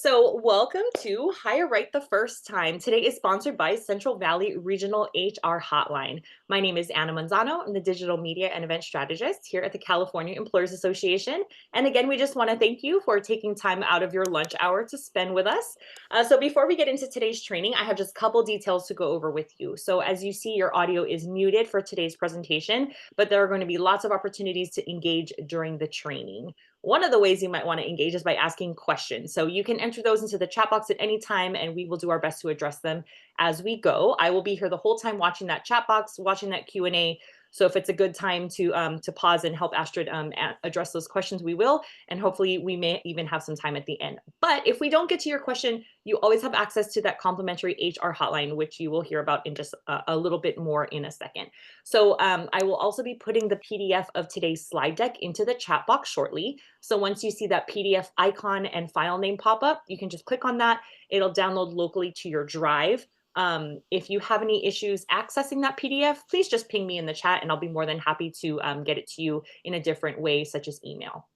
So, welcome to Hire Right the First Time. Today is sponsored by Central Valley Regional HR Hotline. My name is Anna Manzano. I'm the digital media and event strategist here at the California Employers Association. And again, we just want to thank you for taking time out of your lunch hour to spend with us. So, before we get into today's training, I have just a couple details to go over with you. So, as you see, your audio is muted for today's presentation, but there are going to be lots of opportunities to engage during the training. One of the ways you might want to engage is by asking questions. So you can enter those into the chat box at any time, and we will do our best to address them as we go. I will be here the whole time watching that chat box, watching that Q&A. So if it's a good time to pause and help Astrid address those questions, we will. And hopefully we may even have some time at the end. But if we don't get to your question, you always have access to that complimentary HR hotline, which you will hear about in just a little bit more in a second. So I will also be putting the PDF of today's slide deck into the chat box shortly. So once you see that PDF icon and file name pop up, you can just click on that. It'll download locally to your drive. If you have any issues accessing that PDF, please just ping me in the chat and I'll be more than happy to get it to you in a different way, such as email.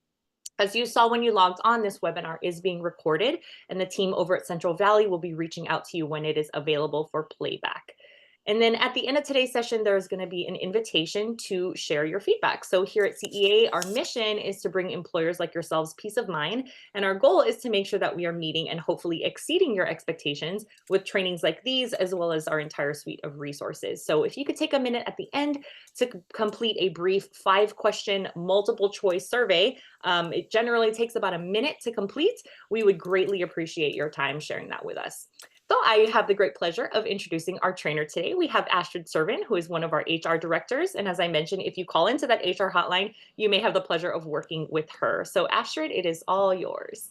As you saw when you logged on, this webinar is being recorded and the team over at Central Valley will be reaching out to you when it is available for playback. And then at the end of today's session, there's going to be an invitation to share your feedback. So here at CEA, our mission is to bring employers like yourselves peace of mind. And our goal is to make sure that we are meeting and hopefully exceeding your expectations with trainings like these, as well as our entire suite of resources. So if you could take a minute at the end to complete a brief 5-question multiple choice survey, it generally takes about a minute to complete. We would greatly appreciate your time sharing that with us. So I have the great pleasure of introducing our trainer today. We have Astrid Servin, who is one of our HR directors. And as I mentioned, if you call into that HR hotline, you may have the pleasure of working with her. So Astrid, it is all yours.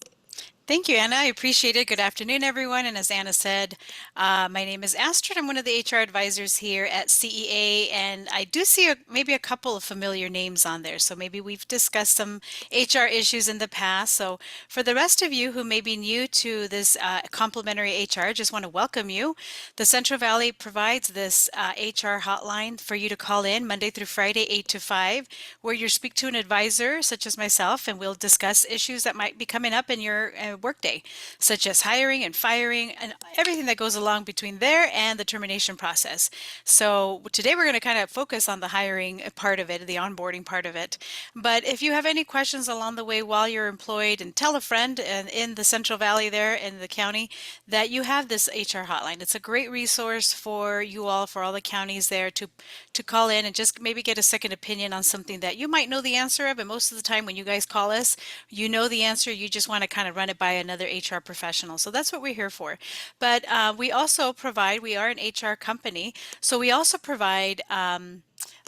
Thank you, Anna. I appreciate it. Good afternoon, everyone. And as Anna said, my name is Astrid. I'm one of the HR advisors here at CEA, and I do see maybe a couple of familiar names on there. So maybe we've discussed some HR issues in the past. So for the rest of you who may be new to this complimentary HR, I just want to welcome you. The Central Valley provides this HR hotline for you to call in Monday through Friday, 8 to 5, where you speak to an advisor such as myself, and we'll discuss issues that might be coming up in your workday, such as hiring and firing and everything that goes along between there and the termination process. So today we're going to kind of focus on the hiring part of it, the onboarding part of it. But if you have any questions along the way while you're employed, and tell a friend in the Central Valley there in the county that you have this HR hotline. It's a great resource for you all, for all the counties there to call in and just maybe get a second opinion on something that you might know the answer of. And most of the time when you guys call us, you know the answer. You just want to kind of run it by another HR professional. So that's what we're here for. But we also provide, we are an HR company, so we also provide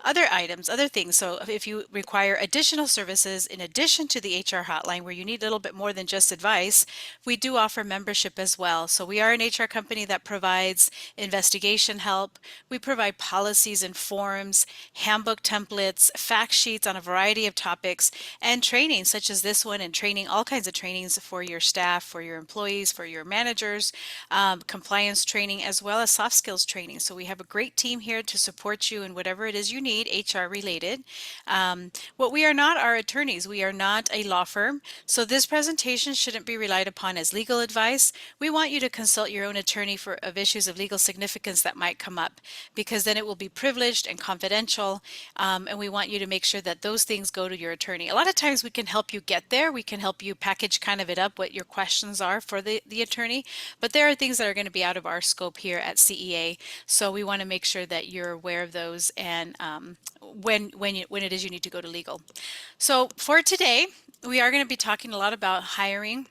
other items, other things. So if you require additional services in addition to the HR hotline, where you need a little bit more than just advice, we do offer membership as well. So we are an HR company that provides investigation help. We provide policies and forms, handbook templates, fact sheets on a variety of topics, and training such as this one, and training, all kinds of trainings for your staff, for your employees, for your managers, compliance training, as well as soft skills training. So we have a great team here to support you in whatever it is you need, HR related. What we are not are attorneys. We are not a law firm. So this presentation shouldn't be relied upon as legal advice. We want you to consult your own attorney of issues of legal significance that might come up, because then it will be privileged and confidential. And we want you to make sure that those things go to your attorney. A lot of times we can help you get there. We can help you package kind of it up, what your questions are for the attorney. But there are things that are going to be out of our scope here at CEA. So we want to make sure that you're aware of those, and when it is you need to go to legal. So for today, we are going to be talking a lot about hiring.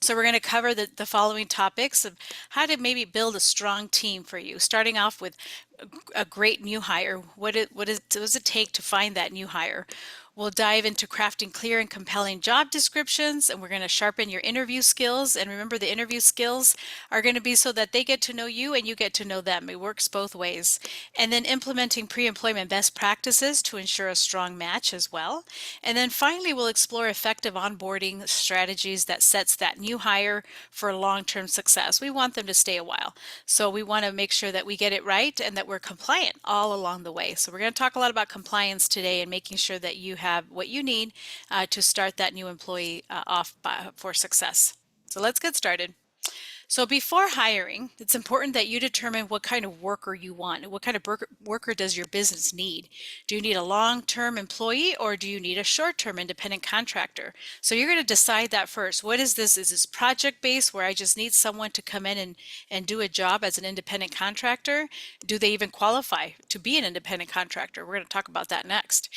So we're going to cover the following topics of how to maybe build a strong team for you, starting off with a great new hire. What does it take to find that new hire? We'll dive into crafting clear and compelling job descriptions, and we're going to sharpen your interview skills. And remember, the interview skills are going to be so that they get to know you and you get to know them. It works both ways. And then implementing pre-employment best practices to ensure a strong match as well. And then finally, we'll explore effective onboarding strategies that sets that new hire for long-term success. We want them to stay a while. So we want to make sure that we get it right and that we're compliant all along the way. So we're going to talk a lot about compliance today and making sure that you have what you need to start that new employee off for success. So let's get started. So before hiring, it's important that you determine what kind of worker you want. What kind of worker does your business need? Do you need a long-term employee or do you need a short-term independent contractor? So you're going to decide that first. What is this? Is this project-based where I just need someone to come in and do a job as an independent contractor? Do they even qualify to be an independent contractor? We're going to talk about that next.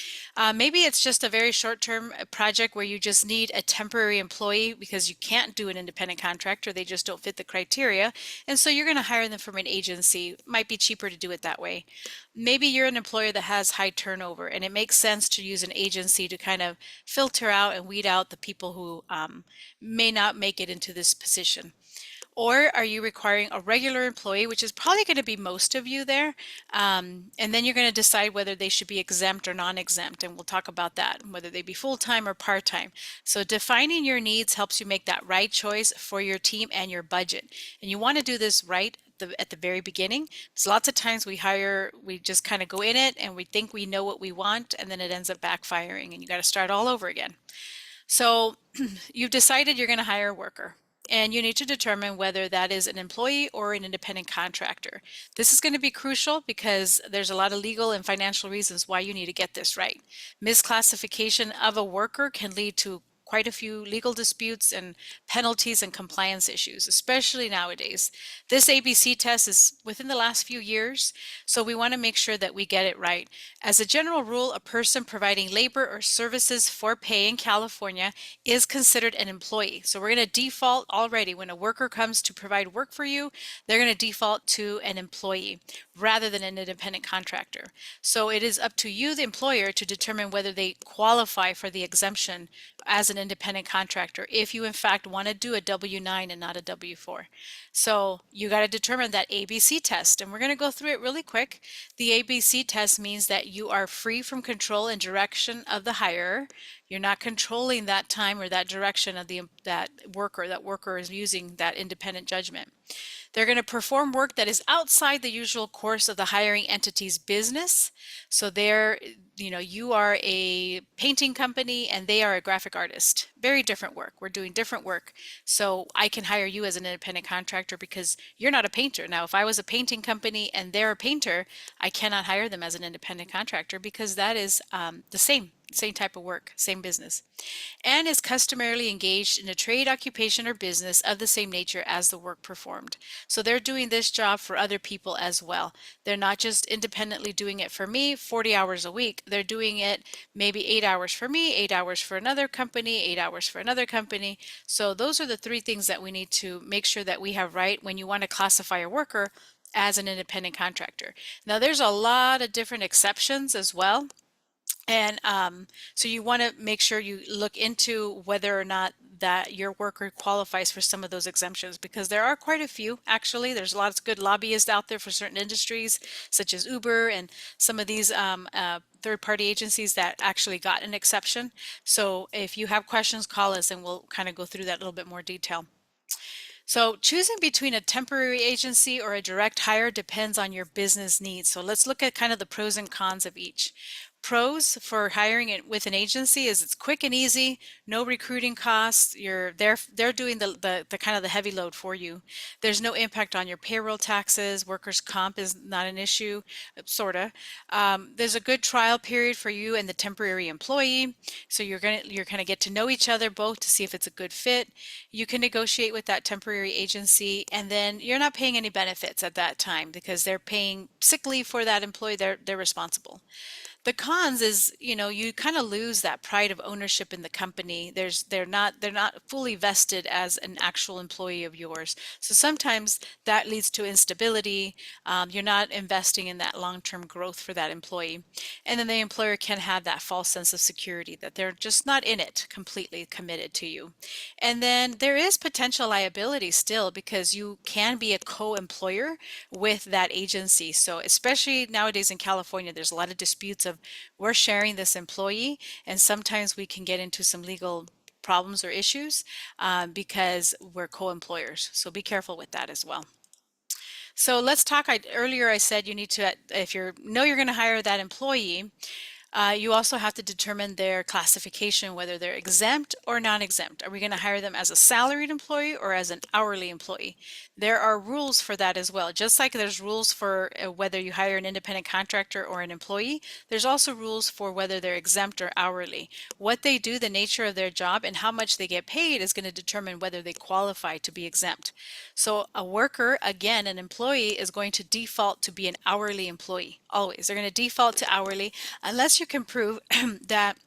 Maybe it's just a very short-term project where you just need a temporary employee because you can't do an independent contractor. They just don't fit the criteria. And so you're going to hire them from an agency. It might be cheaper to do it that way. Maybe you're an employer that has high turnover and it makes sense to use an agency to kind of filter out and weed out the people who may not make it into this position. Or are you requiring a regular employee, which is probably going to be most of you there? And then you're going to decide whether they should be exempt or non-exempt, and we'll talk about that, whether they be full-time or part-time. So defining your needs helps you make that right choice for your team and your budget. And you want to do this right at the very beginning. So lots of times we just kind of go in it and we think we know what we want, and then it ends up backfiring, and you got to start all over again. So you've decided you're going to hire a worker. And you need to determine whether that is an employee or an independent contractor. This is going to be crucial because there's a lot of legal and financial reasons why you need to get this right. Misclassification of a worker can lead to quite a few legal disputes and penalties and compliance issues, especially nowadays. This ABC test is within the last few years, so we want to make sure that we get it right. As a general rule, a person providing labor or services for pay in California is considered an employee. So we're going to default already when a worker comes to provide work for you, they're going to default to an employee rather than an independent contractor. So it is up to you, the employer, to determine whether they qualify for the exemption as an independent contractor if you in fact want to do a W-9 and not a W-4. So you got to determine that ABC test, and we're going to go through it really quick. The ABC test means that you are free from control and direction of the hirer. You're not controlling that time or that direction of that worker. That worker is using that independent judgment. They're going to perform work that is outside the usual course of the hiring entity's business. So you are a painting company and they are a graphic artist. Very different work. We're doing different work. So I can hire you as an independent contractor because you're not a painter. Now, if I was a painting company and they're a painter, I cannot hire them as an independent contractor because that is the same type of work, same business, and is customarily engaged in a trade, occupation, or business of the same nature as the work performed. So they're doing this job for other people as well. They're not just independently doing it for me 40 hours a week. They're doing it maybe 8 hours for me, 8 hours for another company, 8 hours for another company. So those are the three things that we need to make sure that we have right when you want to classify a worker as an independent contractor. Now there's a lot of different exceptions as well. And so you want to make sure you look into whether or not that your worker qualifies for some of those exemptions, because there are quite a few. Actually, there's lots of good lobbyists out there for certain industries, such as Uber and some of these third-party agencies that actually got an exception. So if you have questions, call us and we'll kind of go through that a little bit more detail. So choosing between a temporary agency or a direct hire depends on your business needs. So let's look at kind of the pros and cons of each. Pros for hiring it with an agency is it's quick and easy, no recruiting costs. They're doing the kind of the heavy load for you. There's no impact on your payroll taxes. Workers' comp is not an issue, sorta. There's a good trial period for you and the temporary employee, so you're kind of get to know each other both to see if it's a good fit. You can negotiate with that temporary agency, and then you're not paying any benefits at that time because they're paying sick leave for that employee. They're responsible. The cons is, you kind of lose that pride of ownership in the company. They're not fully vested as an actual employee of yours. So sometimes that leads to instability. You're not investing in that long-term growth for that employee. And then the employer can have that false sense of security that they're just not in it completely committed to you. And then there is potential liability still because you can be a co-employer with that agency. So especially nowadays in California, there's a lot of disputes of we're sharing this employee, and sometimes we can get into some legal problems or issues because we're co-employers. So be careful with that as well. So let's talk. Earlier I said you need to, if you're going to hire that employee, You also have to determine their classification, whether they're exempt or non-exempt. Are we going to hire them as a salaried employee or as an hourly employee? There are rules for that as well. Just like there's rules for whether you hire an independent contractor or an employee, there's also rules for whether they're exempt or hourly. What they do, the nature of their job, and how much they get paid is going to determine whether they qualify to be exempt. So a worker, again, an employee, is going to default to be an hourly employee. Always. They're going to default to hourly unless you can prove that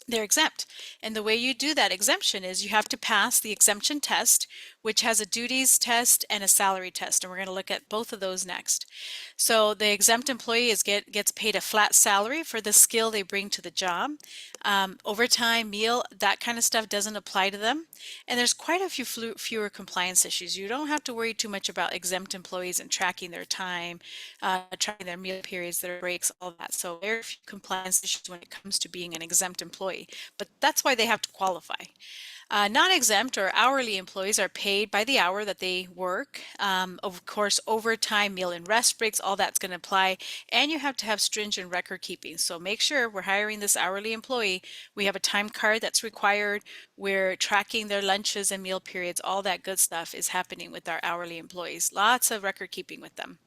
they're exempt. And the way you do that exemption is you have to pass the exemption test, which has a duties test and a salary test. And we're going to look at both of those next. So the exempt employee gets paid a flat salary for the skill they bring to the job. Overtime, meal, that kind of stuff doesn't apply to them. And there's quite a fewer compliance issues. You don't have to worry too much about exempt employees and tracking their time, tracking their meal periods, their breaks, all that. So very few compliance issues when it comes to being an exempt employee. But that's why they have to qualify. Non-exempt or hourly employees are paid by the hour that they work. Of course, overtime, meal and rest breaks, all that's going to apply. And you have to have stringent record keeping. So make sure we're hiring this hourly employee. We have a time card that's required. We're tracking their lunches and meal periods. All that good stuff is happening with our hourly employees. Lots of record keeping with them.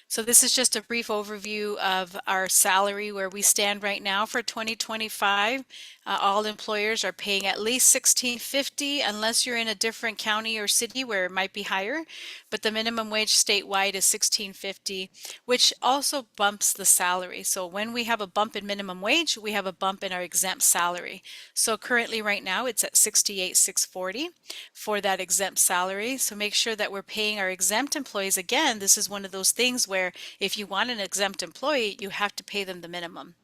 So this is just a brief overview of our salary where we stand right now for 2025. All employers are paying at least $16.50 unless you're in a different county or city where it might be higher, but the minimum wage statewide is $16.50, which also bumps the salary. So when we have a bump in minimum wage, we have a bump in our exempt salary. So currently right now it's at $68,640 for that exempt salary. So make sure that we're paying our exempt employees. Again, this is one of those things where if you want an exempt employee, you have to pay them the minimum.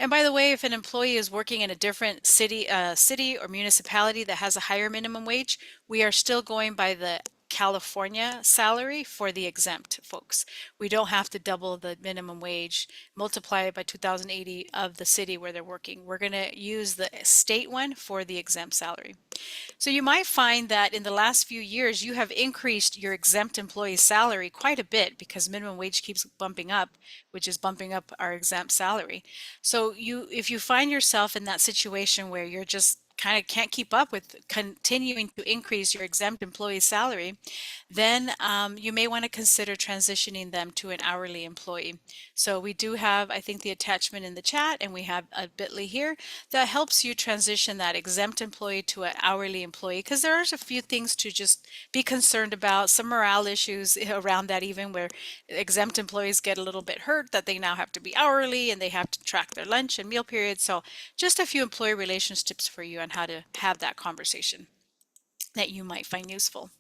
And by the way, if an employee is working in a different city or municipality that has a higher minimum wage, we are still going by the California salary for the exempt folks. We don't have to double the minimum wage, multiply it by 2,080 of the city where they're working. We're going to use the state one for the exempt salary. So you might find that in the last few years, you have increased your exempt employee salary quite a bit because minimum wage keeps bumping up, which is bumping up our exempt salary. So if you find yourself in that situation where you're just kind of can't keep up with continuing to increase your exempt employee salary, then you may want to consider transitioning them to an hourly employee. So we do have, I think, the attachment in the chat, and we have a bit.ly here that helps you transition that exempt employee to an hourly employee, because there are a few things to just be concerned about, some morale issues around that, even where exempt employees get a little bit hurt that they now have to be hourly and they have to track their lunch and meal periods. So just a few employee relations tips for you on how to have that conversation that you might find useful.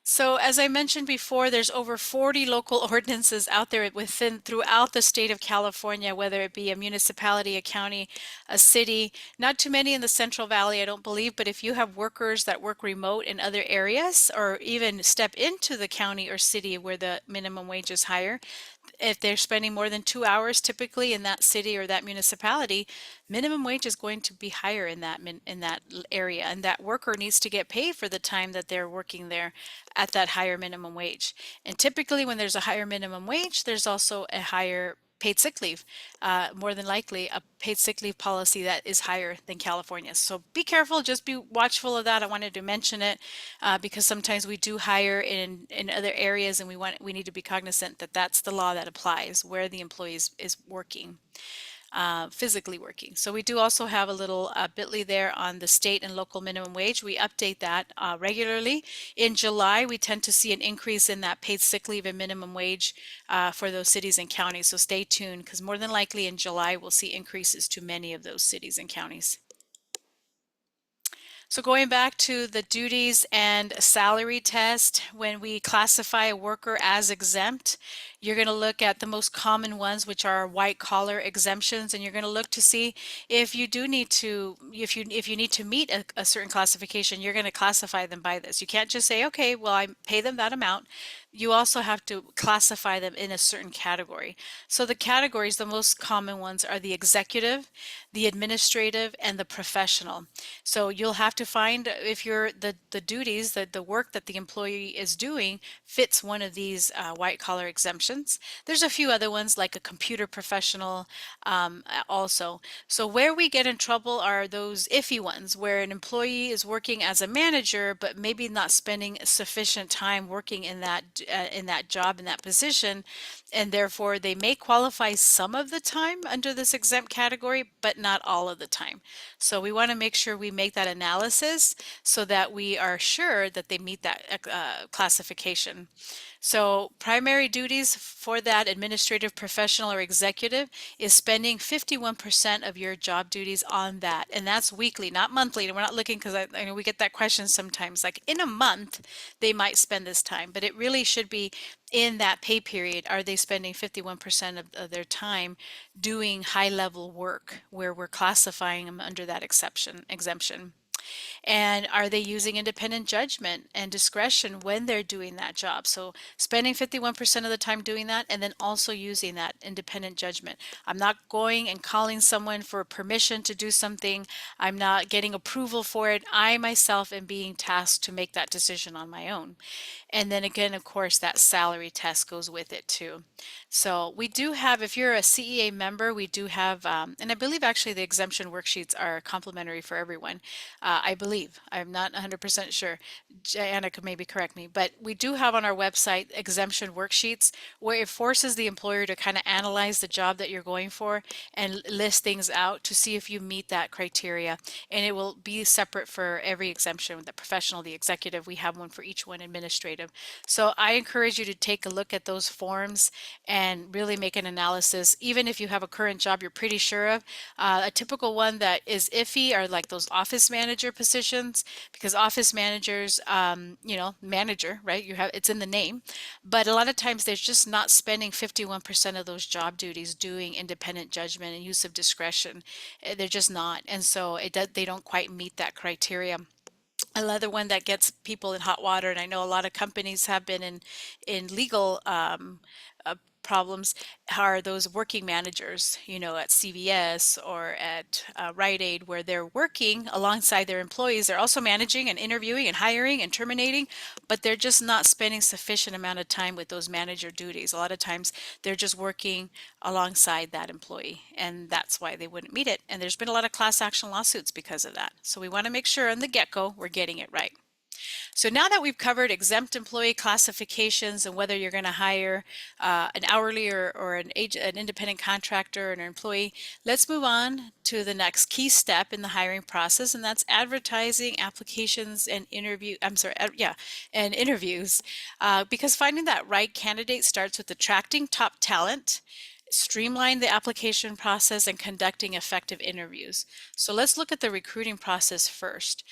So as I mentioned before, there's over 40 local ordinances out there throughout the state of California, whether it be a municipality, a county, a city. Not too many in the Central Valley, I don't believe, but if you have workers that work remote in other areas or even step into the county or city where the minimum wage is higher, if they're spending more than 2 hours typically in that city or that municipality, minimum wage is going to be higher in that area, and that worker needs to get paid for the time that they're working there at that higher minimum wage. And typically when there's a higher minimum wage, there's also a higher paid sick leave, more than likely a paid sick leave policy that is higher than California's. So be careful, just be watchful of that. I wanted to mention it because sometimes we do hire in other areas, and we need to be cognizant that that's the law that applies where the employee is working. Physically working. So we do also have a little bit.ly there on the state and local minimum wage. We update that regularly. In July, we tend to see an increase in that paid sick leave and minimum wage for those cities and counties. So stay tuned, because more than likely in July, we'll see increases to many of those cities and counties. So going back to the duties and salary test, when we classify a worker as exempt, you're going to look at the most common ones, which are white collar exemptions, and you're going to look to see if you do need to, if you need to meet a certain classification, you're going to classify them by this. You can't just say, okay, well, I pay them that amount. You also have to classify them in a certain category. So the categories, the most common ones are the executive, the administrative, and the professional. So you'll have to find if the duties, the work that the employee is doing fits one of these white collar exemptions. positions. There's a few other ones like a computer professional also. So where we get in trouble are those iffy ones where an employee is working as a manager, but maybe not spending sufficient time working in that job, in that position, and therefore they may qualify some of the time under this exempt category, but not all of the time. So we want to make sure we make that analysis so that we are sure that they meet that classification. So primary duties for that administrative professional or executive is spending 51% of your job duties on that. And that's weekly, not monthly. And we're not looking, because I know we get that question sometimes, like in a month, they might spend this time, but it really should be in that pay period. Are they spending 51% of their time doing high level work where we're classifying them under that exemption? And are they using independent judgment and discretion when they're doing that job? So spending 51% of the time doing that, and then also using that independent judgment. I'm not going and calling someone for permission to do something. I'm not getting approval for it. I myself am being tasked to make that decision on my own. And then again, of course, that salary test goes with it too. So we do have, if you're a CEA member, we do have, and I believe actually the exemption worksheets are complimentary for everyone. I believe, I'm not 100% sure. Anna could maybe correct me, but we do have on our website exemption worksheets where it forces the employer to kind of analyze the job that you're going for and list things out to see if you meet that criteria. And it will be separate for every exemption, the professional, the executive. We have one for each one, administrative. So I encourage you to take a look at those forms and really make an analysis. Even if you have a current job you're pretty sure of, a typical one that is iffy are like those office manager positions, because office managers, you know, manager, right? You have, it's in the name, but a lot of times they're just not spending 51% of those job duties doing independent judgment and use of discretion. They're just not, and so they don't quite meet that criteria. Another one that gets people in hot water, and I know a lot of companies have been in legal problems, are those working managers, you know, at CVS or at Rite Aid, where they're working alongside their employees. They're also managing and interviewing and hiring and terminating, but they're just not spending sufficient amount of time with those manager duties. A lot of times they're just working alongside that employee, and that's why they wouldn't meet it. And there's been a lot of class action lawsuits because of that. So we want to make sure in the get-go we're getting it right. So now that we've covered exempt employee classifications and whether you're going to hire an hourly or an independent contractor or an employee, let's move on to the next key step in the hiring process, and that's advertising, applications, and interviews. Because finding that right candidate starts with attracting top talent, streamline the application process, and conducting effective interviews. So let's look at the recruiting process first.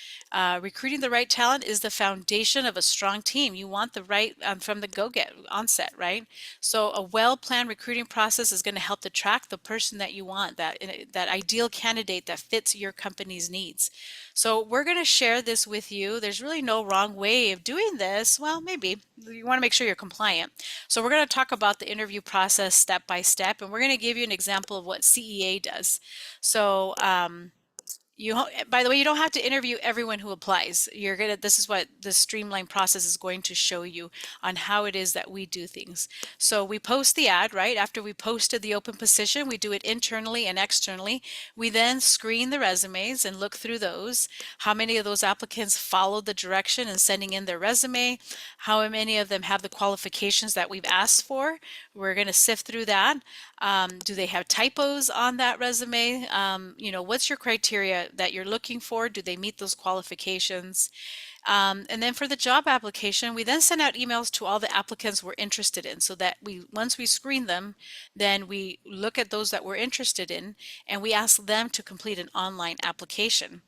Recruiting the right talent is the foundation of a strong team. You want the right from the onset, right? So a well-planned recruiting process is going to help attract the person that you want, that ideal candidate that fits your company's needs. So we're going to share this with you. There's really no wrong way of doing this. Well, maybe you want to make sure you're compliant. So we're going to talk about the interview process step by step, and we're going to give you an example of what CEA does. So by the way, you don't have to interview everyone who applies. This is what the streamlined process is going to show you on how it is that we do things. So we post the ad, right? After we posted the open position, we do it internally and externally. We then screen the resumes and look through those. How many of those applicants followed the direction in sending in their resume? How many of them have the qualifications that we've asked for? We're going to sift through that. Do they have typos on that resume? You know, what's your criteria that you're looking for? Do they meet those qualifications? And then for the job application, we then send out emails to all the applicants we're interested in, so that once we screen them, then we look at those that we're interested in and we ask them to complete an online application.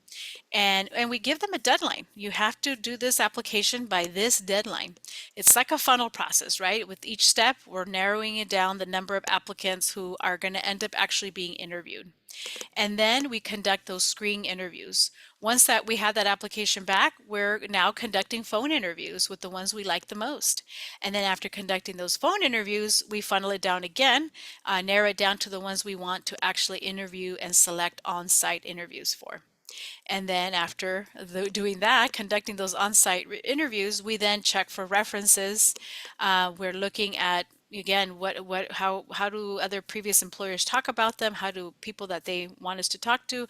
And we give them a deadline. You have to do this application by this deadline. It's like a funnel process, right? With each step, we're narrowing it down the number of applicants who are going to end up actually being interviewed. And then we conduct those screening interviews. Once that we have that application back, we're now conducting phone interviews with the ones we like the most. And then after conducting those phone interviews, we funnel it down again, narrow it down to the ones we want to actually interview and select on-site interviews for. And then after doing that, conducting those on-site interviews, we then check for references. We're looking at again, how do other previous employers talk about them? How do people that they want us to talk to,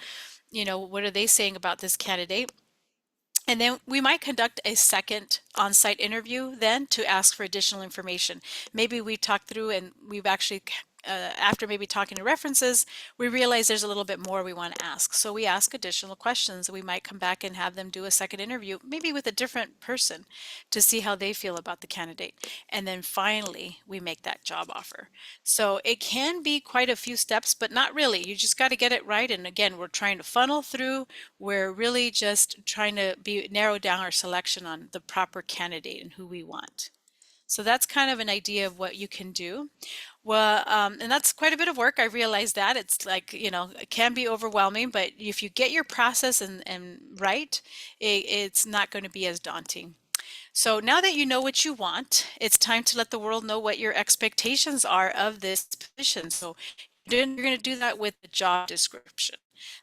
what are they saying about this candidate? And then we might conduct a second on-site interview then to ask for additional information. Maybe we talked through and we've actually, after maybe talking to references, we realize there's a little bit more we want to ask. So we ask additional questions. We might come back and have them do a second interview, maybe with a different person to see how they feel about the candidate. And then finally, we make that job offer. So it can be quite a few steps, but not really. You just got to get it right. And again, we're trying to funnel through. We're really just trying to narrow down our selection on the proper candidate and who we want. So that's kind of an idea of what you can do. Well, and that's quite a bit of work. I realize that it's like, it can be overwhelming, but if you get your process and right, it's not going to be as daunting. So now that you know what you want, it's time to let the world know what your expectations are of this position. So then you're going to do that with the job description.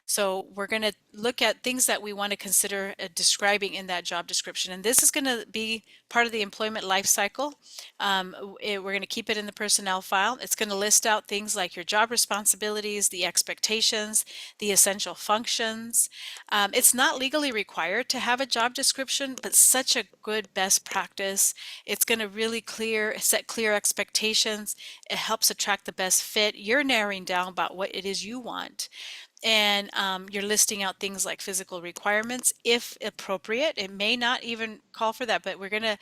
So we're going to look at things that we want to consider describing in that job description. And this is going to be part of the employment life cycle. We're going to keep it in the personnel file. It's going to list out things like your job responsibilities, the expectations, the essential functions. It's not legally required to have a job description, but such a good best practice. It's going to really set clear expectations. It helps attract the best fit. You're narrowing down about what it is you want. And you're listing out things like physical requirements if appropriate. It may not even call for that, but we're gonna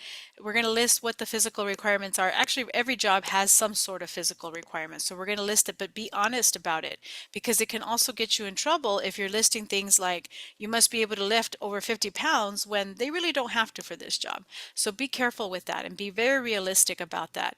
list what the physical requirements are. Actually, every job has some sort of physical requirements, so we're gonna list it, but be honest about it, because it can also get you in trouble if you're listing things like you must be able to lift over 50 pounds when they really don't have to for this job. So be careful with that and be very realistic about that.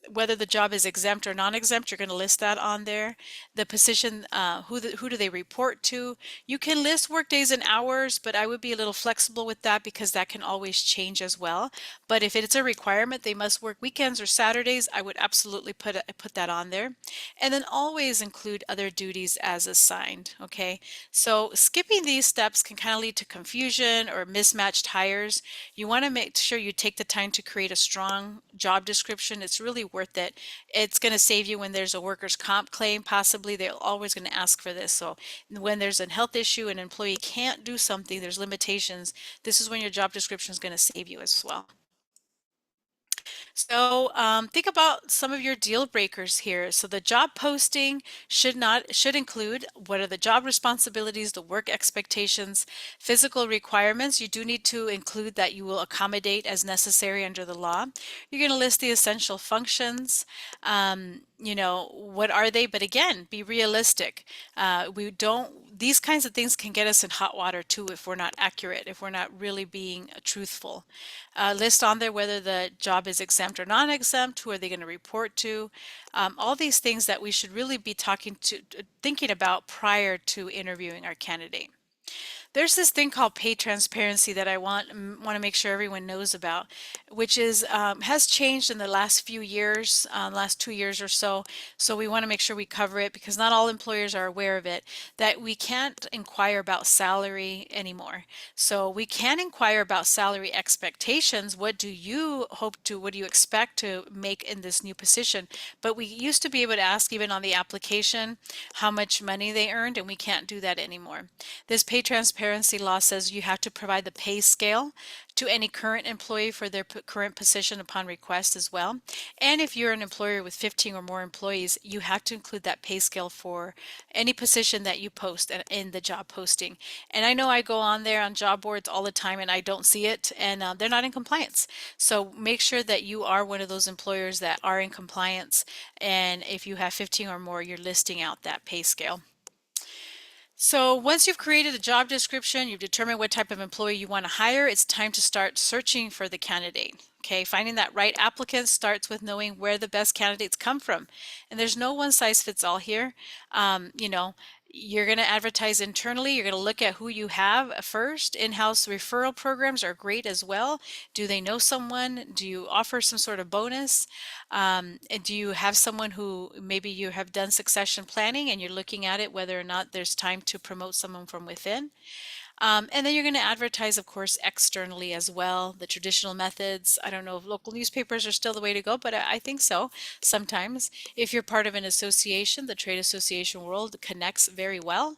Whether the job is exempt or non-exempt, you're going to list that on there. The position, who do they report to? You can list work days and hours, but I would be a little flexible with that because that can always change as well. But if it's a requirement, they must work weekends or Saturdays, I would absolutely put that on there. And then always include other duties as assigned, okay? So skipping these steps can kind of lead to confusion or mismatched hires. You want to make sure you take the time to create a strong job description. It's really worth it. It's going to save you when there's a workers' comp claim, possibly. They're always going to ask for this. So when there's a health issue, an employee can't do something, there's limitations, this is when your job description is going to save you as well. So think about some of your deal breakers here. So the job posting should include what are the job responsibilities, the work expectations, physical requirements. You do need to include that you will accommodate as necessary under the law. You're going to list the essential functions. What are they? But again, be realistic. These kinds of things can get us in hot water too if we're not accurate, if we're not really being truthful. List on there whether the job is exempt or non-exempt, who are they going to report to, all these things that we should really be thinking about prior to interviewing our candidate. There's this thing called pay transparency that I want to make sure everyone knows about, which is has changed in the last few years, last 2 years or so. So we want to make sure we cover it because not all employers are aware of it, that we can't inquire about salary anymore. So we can inquire about salary expectations. What do you expect to make in this new position? But we used to be able to ask even on the application how much money they earned, and we can't do that anymore. This pay transparency law says you have to provide the pay scale to any current employee for their current position upon request as well. And if you're an employer with 15 or more employees, you have to include that pay scale for any position that you post in the job posting. And I know I go on there on job boards all the time and I don't see it, and they're not in compliance. So make sure that you are one of those employers that are in compliance. And if you have 15 or more, you're listing out that pay scale. So once you've created a job description, you've determined what type of employee you want to hire, it's time to start searching for the candidate. Okay, finding that right applicant starts with knowing where the best candidates come from. And there's no one size fits all here. You're going to advertise internally. You're going to look at who you have first. In-house referral programs are great as well. Do they know someone? Do you offer some sort of bonus? And do you have someone who maybe you have done succession planning and you're looking at it whether or not there's time to promote someone from within? And then you're going to advertise, of course, externally as well. The traditional methods, I don't know if local newspapers are still the way to go, but I think so sometimes. If you're part of an association, the trade association world connects very well.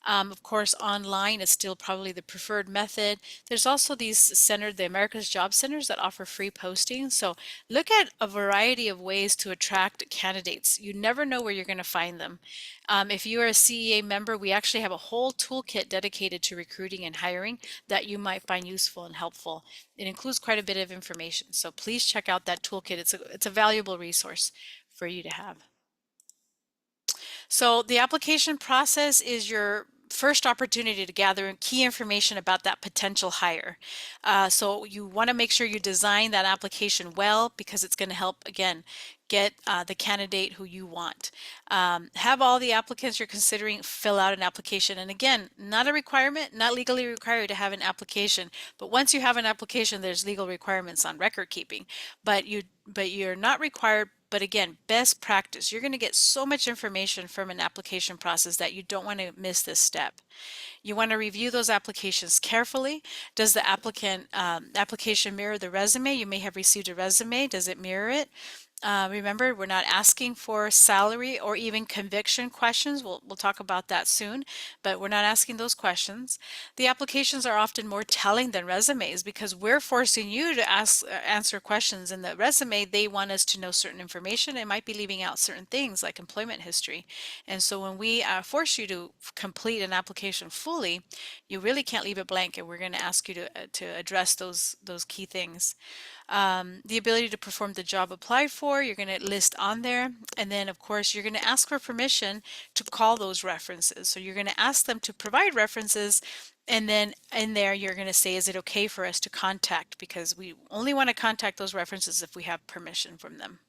Of course, online is still probably the preferred method. There's also these the America's Job Centers that offer free posting. So look at a variety of ways to attract candidates. You never know where you're going to find them. If you are a CEA member, we actually have a whole toolkit dedicated to recruiting and hiring that you might find useful and helpful. It includes quite a bit of information. So please check out that toolkit. It's a valuable resource for you to have. So the application process is your first opportunity to gather key information about that potential hire. So you want to make sure you design that application well because it's going to help, again, get the candidate who you want. Have all the applicants you're considering fill out an application. And again, not a requirement, not legally required to have an application. But once you have an application, there's legal requirements on record keeping. But you're not required. But again, best practice. You're going to get so much information from an application process that you don't want to miss this step. You want to review those applications carefully. Does the application mirror the resume? You may have received a resume. Does it mirror it? Remember, we're not asking for salary or even conviction questions. We'll talk about that soon, but we're not asking those questions. The applications are often more telling than resumes because we're forcing you to answer questions. In the resume, they want us to know certain information. It might be leaving out certain things like employment history. And so when we force you to complete an application fully, you really can't leave it blank, and we're going to ask you to address those key things. The ability to perform the job applied for, you're going to list on there. And then, of course, you're going to ask for permission to call those references. So you're going to ask them to provide references. And then in there, you're going to say, is it okay for us to contact? Because we only want to contact those references if we have permission from them.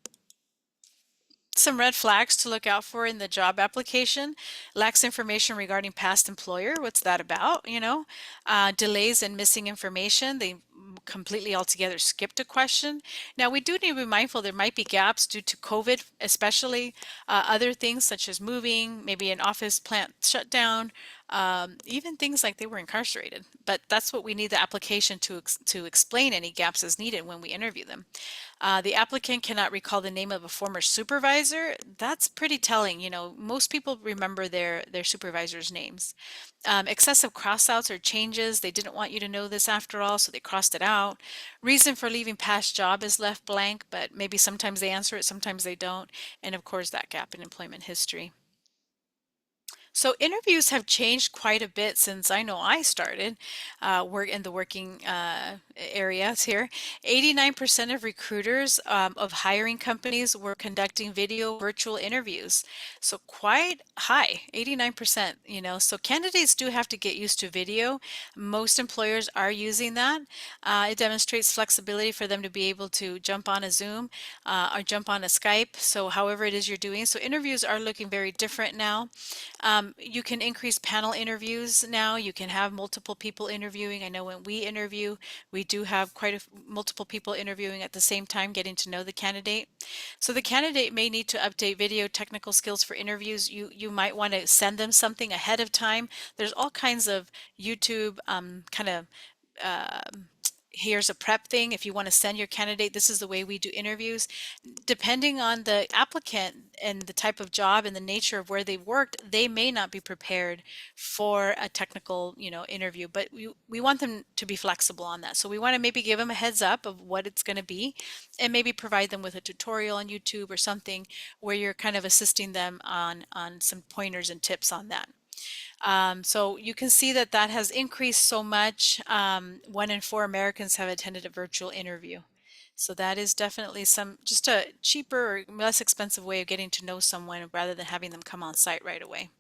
Some red flags to look out for in the job application: lacks information regarding past employer. What's that about? Delays and missing information. They completely altogether skipped a question. Now, we do need to be mindful there might be gaps due to COVID, especially other things such as moving, maybe an office plant shutdown, even things like they were incarcerated. But that's what we need the application to explain any gaps as needed when we interview them. The applicant cannot recall the name of a former supervisor. That's pretty telling. Most people remember their supervisors' names. Excessive crossouts or changes. They didn't want you to know this after all, so they crossed it out. Reason for leaving past job is left blank, but maybe sometimes they answer it, sometimes they don't. And of course, that gap in employment history. So interviews have changed quite a bit since I know I started work in the working areas here. 89% of recruiters of hiring companies were conducting video virtual interviews. So quite high, 89%, So candidates do have to get used to video. Most employers are using that. It demonstrates flexibility for them to be able to jump on a Zoom or jump on a Skype. So however it is you're doing. So interviews are looking very different now. You can increase panel interviews now. You can have multiple people interviewing. I know when we interview, we do have multiple people interviewing at the same time, getting to know the candidate. So the candidate may need to update video technical skills for interviews. You might want to send them something ahead of time. There's all kinds of YouTube kind of here's a prep thing. If you want to send your candidate, this is the way we do interviews. Depending on the applicant and the type of job and the nature of where they worked, they may not be prepared for a technical, interview, but we want them to be flexible on that. So we want to maybe give them a heads up of what it's going to be and maybe provide them with a tutorial on YouTube or something where you're kind of assisting them on some pointers and tips on that. So you can see that has increased so much. 1 in 4 Americans have attended a virtual interview. So that is definitely just a cheaper or less expensive way of getting to know someone rather than having them come on site right away.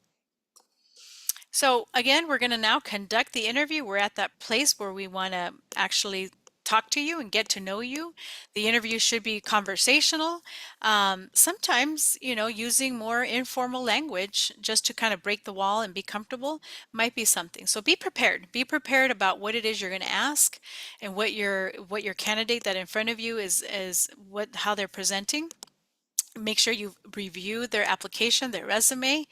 So again, we're going to now conduct the interview. We're at that place where we want to actually talk to you and get to know you. The interview should be conversational. Sometimes, using more informal language just to kind of break the wall and be comfortable might be something. So be prepared. Be prepared about what it is you're going to ask and what your candidate that in front of you is how they're presenting. Make sure you review their application, their resume,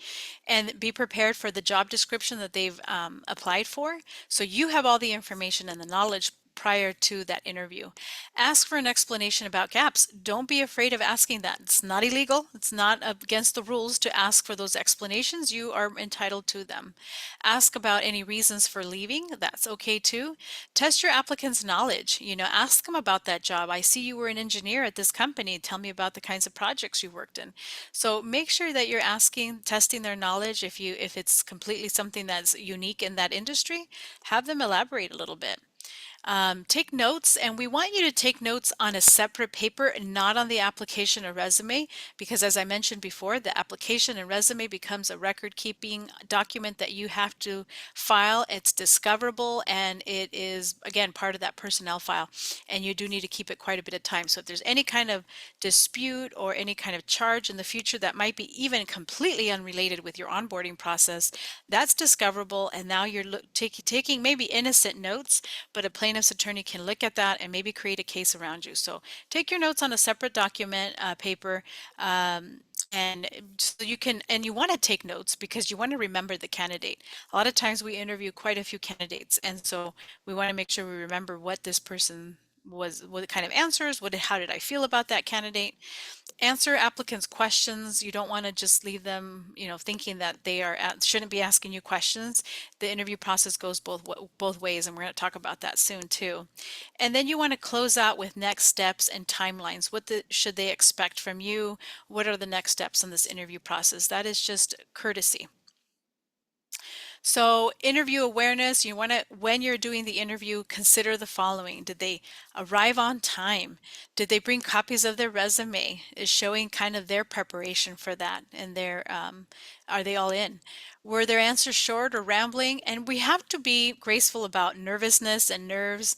and be prepared for the job description that they've applied for. So you have all the information and the knowledge prior to that interview. Ask for an explanation about gaps. Don't be afraid of asking that. It's not illegal. It's not against the rules to ask for those explanations. You are entitled to them. Ask about any reasons for leaving. That's okay too. Test your applicant's knowledge. Ask them about that job. I see you were an engineer at this company. Tell me about the kinds of projects you worked in. So make sure that you're testing their knowledge. If it's completely something that's unique in that industry, have them elaborate a little bit. Take notes, and we want you to take notes on a separate paper, not on the application or resume, because as I mentioned before, the application and resume becomes a record-keeping document that you have to file. It's discoverable, and it is, again, part of that personnel file, and you do need to keep it quite a bit of time. So if there's any kind of dispute or any kind of charge in the future that might be even completely unrelated with your onboarding process, that's discoverable, and now you're taking maybe innocent notes, but a plaintiff's attorney can look at that and maybe create a case around you. So take your notes on a separate document, paper, and so you want to take notes because you want to remember the candidate. A lot of times we interview quite a few candidates, and so we want to make sure we remember what this person was, what kind of answers, how did I feel about that candidate. Answer applicants' questions. You don't want to just leave them, thinking that shouldn't be asking you questions. The interview process goes both ways, and we're going to talk about that soon too. And then you want to close out with next steps and timelines. Should they expect from you? What are the next steps in this interview process? That is just courtesy. So interview awareness, when you're doing the interview, consider the following. Did they arrive on time? Did they bring copies of their resume? Is showing kind of their preparation for that, and are they all in? Were their answers short or rambling? And we have to be graceful about nervousness and nerves,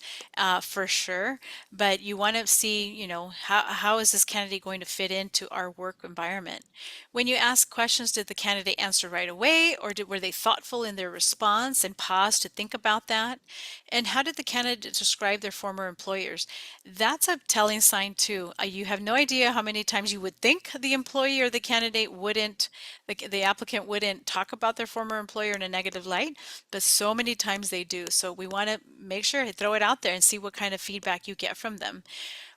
for sure, but you want to see, how is this candidate going to fit into our work environment? When you ask questions, did the candidate answer right away, or were they thoughtful in their response and pause to think about that? And how did the candidate describe their former employers? That's a telling sign too. You have no idea how many times you would think the employee or the candidate wouldn't, the applicant wouldn't talk about their former employer in a negative light, but so many times they do. So we want to make sure, throw it out there and see what kind of feedback you get from them.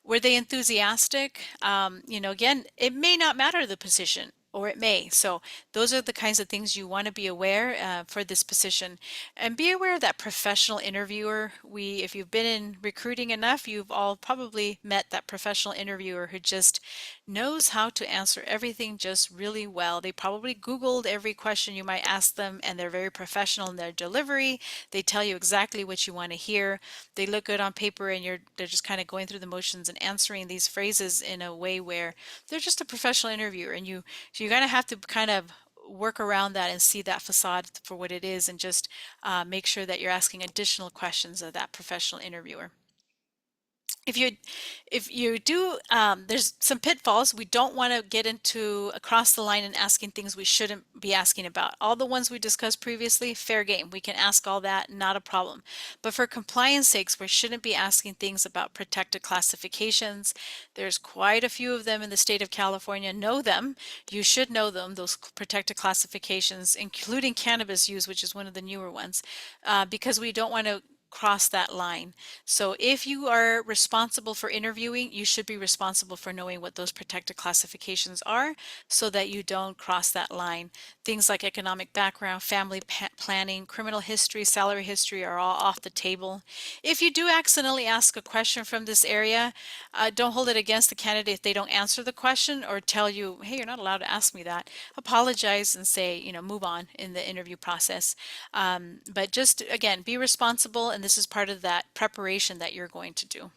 Were they enthusiastic? Again, it may not matter the position, or it may. So those are the kinds of things you want to be aware for this position. And be aware of that professional interviewer. If you've been in recruiting enough, you've all probably met that professional interviewer who just knows how to answer everything just really well. They probably Googled every question you might ask them, and they're very professional in their delivery. They tell you exactly what you want to hear. They look good on paper, and they're just kind of going through the motions and answering these phrases in a way where they're just a professional interviewer, and so you're going to have to kind of work around that and see that facade for what it is, and just make sure that you're asking additional questions of that professional interviewer. If you do, there's some pitfalls. We don't want to get into across the line and asking things we shouldn't be asking about. All the ones we discussed previously, fair game. We can ask all that, not a problem. But for compliance sakes, we shouldn't be asking things about protected classifications. There's quite a few of them in the state of California. Know them. You should know them, those protected classifications, including cannabis use, which is one of the newer ones, because we don't want to cross that line. So if you are responsible for interviewing, you should be responsible for knowing what those protected classifications are so that you don't cross that line. Things like economic background, family planning, criminal history, salary history are all off the table. If you do accidentally ask a question from this area, don't hold it against the candidate if they don't answer the question or tell you, hey, you're not allowed to ask me that. Apologize and say, move on in the interview process. But just, again, be responsible, and this is part of that preparation that you're going to do.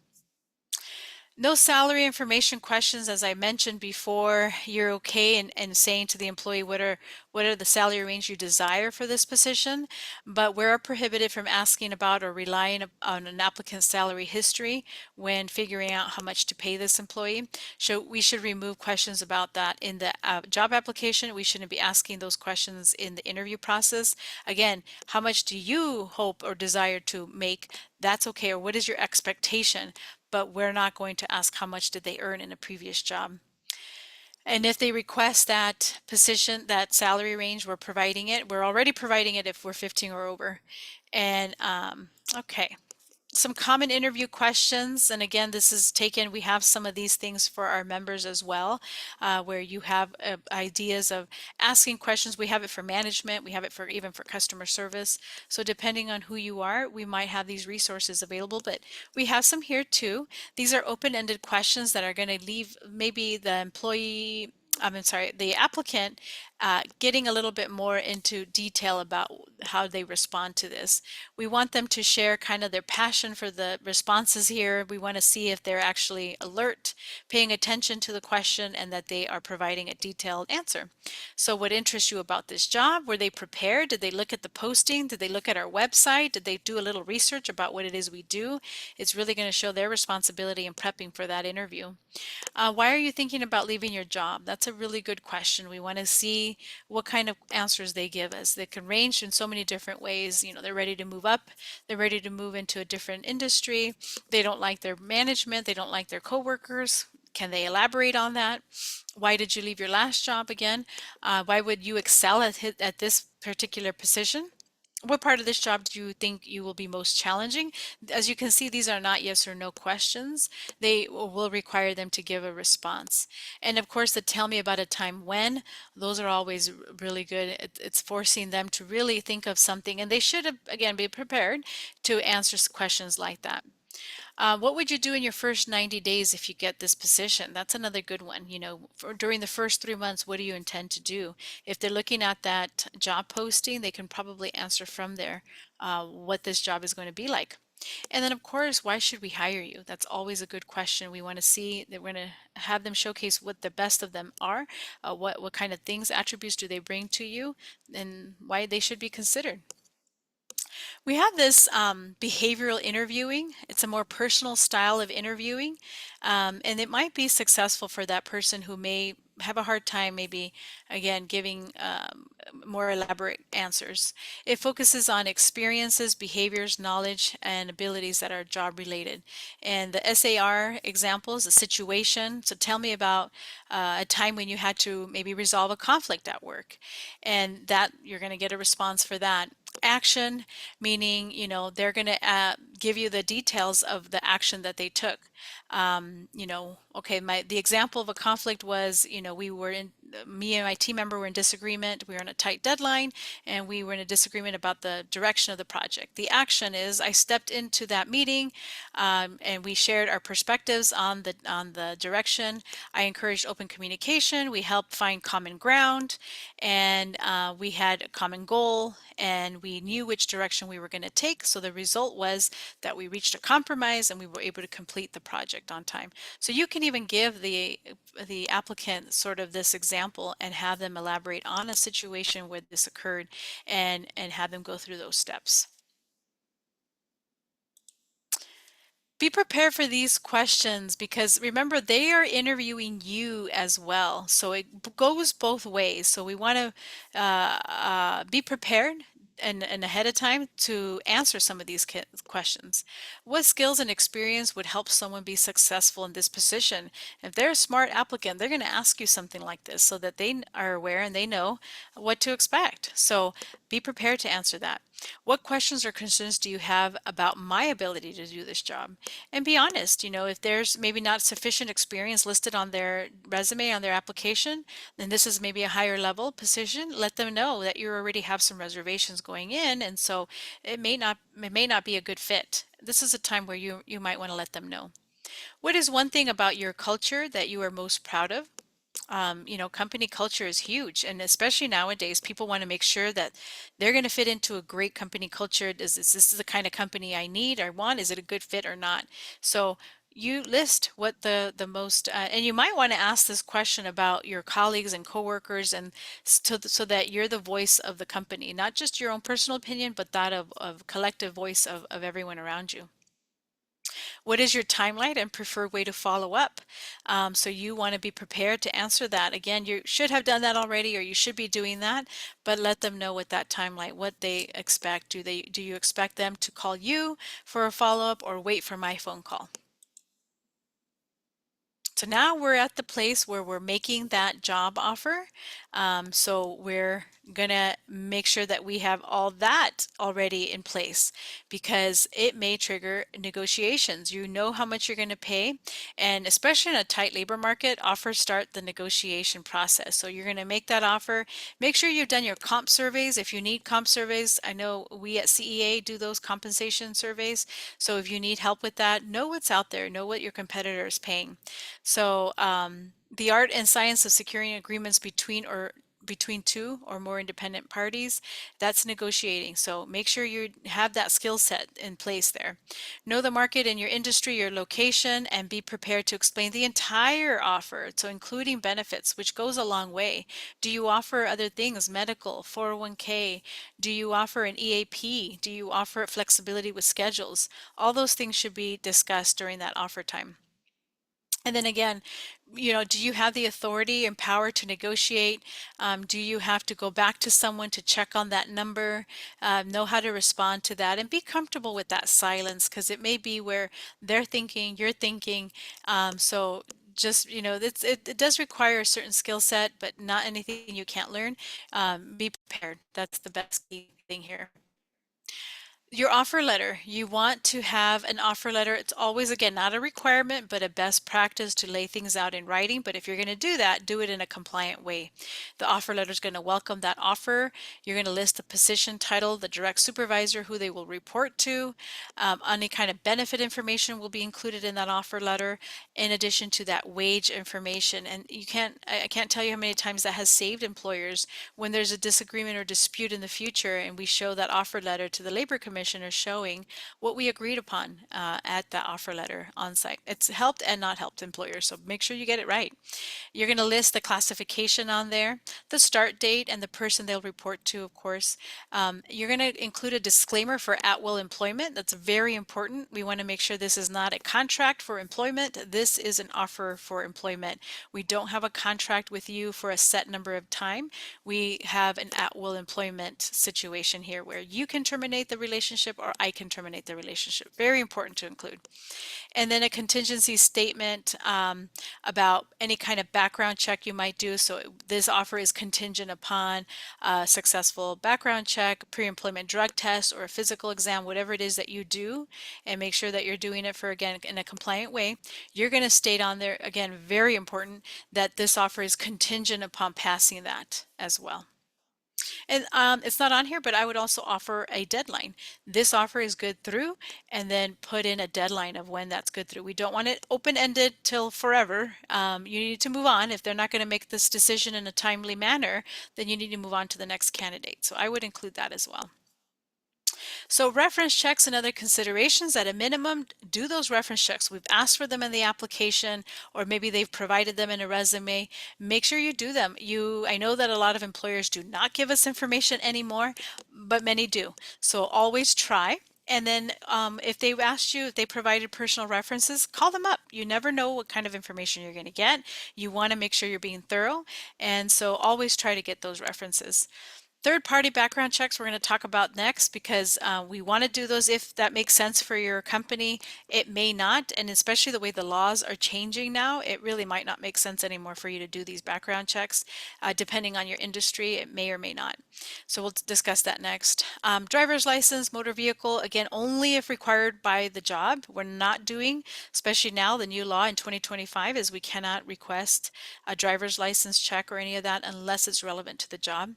No salary information questions. As I mentioned before, you're okay in saying to the employee what are the salary range you desire for this position, but we're prohibited from asking about or relying on an applicant's salary history when figuring out how much to pay this employee. So we should remove questions about that in the job application. We shouldn't be asking those questions in the interview process. Again, how much do you hope or desire to make? That's okay. Or what is your expectation? But we're not going to ask how much did they earn in a previous job. And if they request that position, that salary range, we're providing it. We're already providing it if we're 15 or over. And okay, some common interview questions. And again, this is taken, we have some of these things for our members as well, where you have ideas of asking questions. We have it for management. We have it for even for customer service. So depending on who you are, we might have these resources available, but we have some here too. These are open-ended questions that are going to leave maybe the employee, I'm sorry, the applicant getting a little bit more into detail about how they respond to this. We want them to share kind of their passion for the responses here. We want to see if they're actually alert, paying attention to the question, and that they are providing a detailed answer. So what interests you about this job? Were they prepared? Did they look at the posting? Did they look at our website? Did they do a little research about what it is we do? It's really going to show their responsibility in prepping for that interview. Why are you thinking about leaving your job? That's a really good question. We want to see what kind of answers they give us. They can range in so many different ways. You know, they're ready to move up, they're ready to move into a different industry, they don't like their management, they don't like their coworkers. Can they elaborate on that? Why did you leave your last job again? Why would you excel at this particular position? What part of this job do you think you will be most challenging? As you can see, these are not yes or no questions. They will require them to give a response. And of course, the tell me about a time when, those are always really good. It's forcing them to really think of something, and they should have, again, be prepared to answer questions like that. What would you do in your first 90 days if you get this position? That's another good one. You know, during the first 3 months, what do you intend to do? If they're looking at that job posting, they can probably answer from there what this job is going to be like. And then, of course, why should we hire you? That's always a good question. We want to see that we're going to have them showcase what the best of them are, what kind of things, attributes do they bring to you, and why they should be considered. We have this behavioral interviewing. It's a more personal style of interviewing, and it might be successful for that person who may have a hard time, maybe again, giving more elaborate answers. It focuses on experiences, behaviors, knowledge, and abilities that are job related. And the SAR examples, a situation. So tell me about a time when you had to maybe resolve a conflict at work, and that you're going to get a response for that. Action, meaning, you know, they're going to give you the details of the action that they took. You know, okay, the example of a conflict was, you know, me and my team member were in disagreement. We were on a tight deadline, and we were in a disagreement about the direction of the project. The action is I stepped into that meeting, and we shared our perspectives on the direction. I encouraged open communication. We helped find common ground, and we had a common goal, and we knew which direction we were going to take. So the result was that we reached a compromise, and we were able to complete the project on time. So you can even give the applicant sort of this example and have them elaborate on a situation where this occurred, and have them go through those steps. Be prepared for these questions, because remember, they are interviewing you as well. So it goes both ways. So we want to be prepared and ahead of time to answer some of these questions. What skills and experience would help someone be successful in this position? If they're a smart applicant, they're going to ask you something like this so that they are aware and they know what to expect. So be prepared to answer that. What questions or concerns do you have about my ability to do this job? And be honest, you know, if there's maybe not sufficient experience listed on their resume, on their application, then this is maybe a higher level position. Let them know that you already have some reservations going in, and so it may not be a good fit. This is a time where you might want to let them know. What is one thing about your culture that you are most proud of? You know, company culture is huge, and especially nowadays, people want to make sure that they're going to fit into a great company culture. Is this the kind of company I need or want? Is it a good fit or not? So you list what the most, and you might want to ask this question about your colleagues and coworkers, and so that you're the voice of the company, not just your own personal opinion, but that of collective voice of everyone around you. What is your timeline and preferred way to follow up? So you want to be prepared to answer that. Again, you should have done that already, or you should be doing that, but let them know what that timeline, what they expect. Do you expect them to call you for a follow-up or wait for my phone call? So now we're at the place where we're making that job offer. So we're gonna make sure that we have all that already in place because it may trigger negotiations. You know how much you're gonna pay, and especially in a tight labor market, offers start the negotiation process. So you're gonna make that offer. Make sure you've done your comp surveys. If you need comp surveys, I know we at CEA do those compensation surveys. So if you need help with that, know what's out there, know what your competitor is paying. So the art and science of securing agreements between two or more independent parties, that's negotiating. So make sure you have that skill set in place there. Know the market in your industry, your location, and be prepared to explain the entire offer. So including benefits, which goes a long way. Do you offer other things, medical, 401k? Do you offer an EAP? Do you offer flexibility with schedules? All those things should be discussed during that offer time. And then again, do you have the authority and power to negotiate? Do you have to go back to someone to check on that number? Know how to respond to that and be comfortable with that silence because it may be where they're thinking, you're thinking. So just, it does require a certain skill set, but not anything you can't learn. Be prepared. That's the best key thing here. Your offer letter, you want to have an offer letter. It's always, again, not a requirement, but a best practice to lay things out in writing. But if you're going to do that, do it in a compliant way. The offer letter is going to welcome that offer. You're going to list the position title, the direct supervisor, who they will report to. Any kind of benefit information will be included in that offer letter, in addition to that wage information. And I can't tell you how many times that has saved employers when there's a disagreement or dispute in the future, and we show that offer letter to the Labor Commissioner showing what we agreed upon at the offer letter on site. It's helped and not helped employers, so make sure you get it right. You're going to list the classification on there, the start date, and the person they'll report to, of course. You're going to include a disclaimer for at-will employment. That's very important. We want to make sure this is not a contract for employment. This is an offer for employment. We don't have a contract with you for a set number of time. We have an at-will employment situation here where you can terminate the relationship or I can terminate the relationship. Very important to include. And then a contingency statement about any kind of background check you might do. So this offer is contingent upon a successful background check, pre-employment drug test, or a physical exam, whatever it is that you do, and make sure that you're doing it again, in a compliant way. You're going to state on there, again, very important, that this offer is contingent upon passing that as well. And it's not on here, but I would also offer a deadline. This offer is good through, and then put in a deadline of when that's good through. We don't want it open-ended till forever. You need to move on. If they're not going to make this decision in a timely manner, then you need to move on to the next candidate. So I would include that as well. So reference checks and other considerations, at a minimum, do those reference checks. We've asked for them in the application, or maybe they've provided them in a resume. Make sure you do them. I know that a lot of employers do not give us information anymore, but many do. So always try. And then if they asked you, if they provided personal references, call them up. You never know what kind of information you're going to get. You want to make sure you're being thorough. And so always try to get those references. Third-party background checks we're going to talk about next because we want to do those if that makes sense for your company. It may not, and especially the way the laws are changing now, it really might not make sense anymore for you to do these background checks. Depending on your industry, it may or may not. So we'll discuss that next. Driver's license, motor vehicle, again, only if required by the job. We're not doing, especially now, the new law in 2025 is we cannot request a driver's license check or any of that unless it's relevant to the job.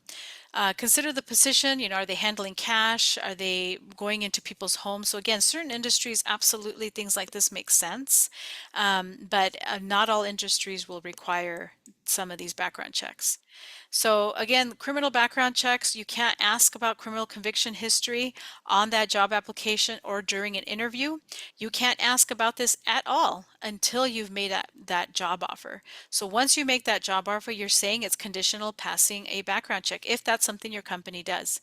Consider the position, are they handling cash? Are they going into people's homes? So again, certain industries, absolutely things like this make sense, but not all industries will require some of these background checks. So again, criminal background checks, you can't ask about criminal conviction history on that job application or during an interview. You can't ask about this at all until you've made that job offer. So once you make that job offer, you're saying it's conditional passing a background check if that's something your company does.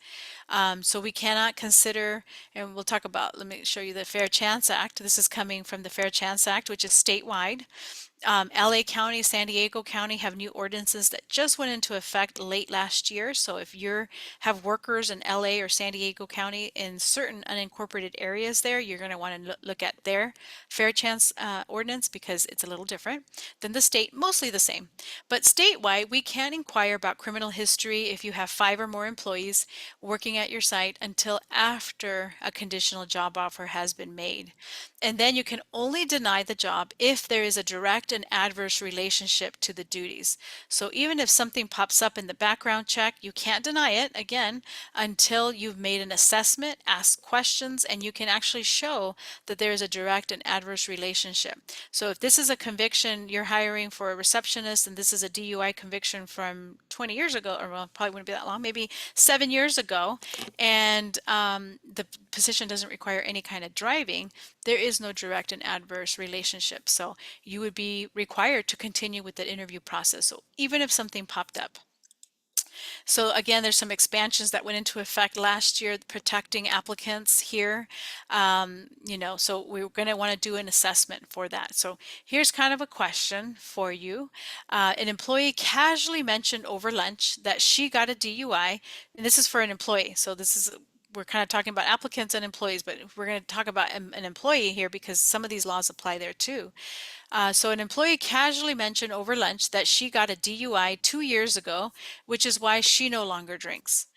So we cannot consider, and we'll talk about, let me show you the Fair Chance Act. This is coming from the Fair Chance Act, which is statewide. LA County, San Diego County have new ordinances that just went into effect late last year. So if you have workers in LA or San Diego County in certain unincorporated areas there, you're going to want to look at their fair chance ordinance because it's a little different than the state, mostly the same. But statewide, we can inquire about criminal history if you have 5 or more employees working at your site until after a conditional job offer has been made. And then you can only deny the job if there is a direct and adverse relationship to the duties. So even if something pops up in the background check, you can't deny it, again, until you've made an assessment, asked questions, and you can actually show that there is a direct and adverse relationship. So if this is a conviction, you're hiring for a receptionist, and this is a DUI conviction from 20 years ago, or well, probably wouldn't be that long, maybe 7 years ago, and the position doesn't require any kind of driving, there is no direct and adverse relationship. So you would be required to continue with the interview process. So even if something popped up. So again, there's some expansions that went into effect last year protecting applicants here. So we're going to want to do an assessment for that. So here's kind of a question for you. An employee casually mentioned over lunch that she got a DUI, and this is for an employee. So we're kind of talking about applicants and employees, but we're going to talk about an employee here because some of these laws apply there too. So an employee casually mentioned over lunch that she got a DUI 2 years ago, which is why she no longer drinks.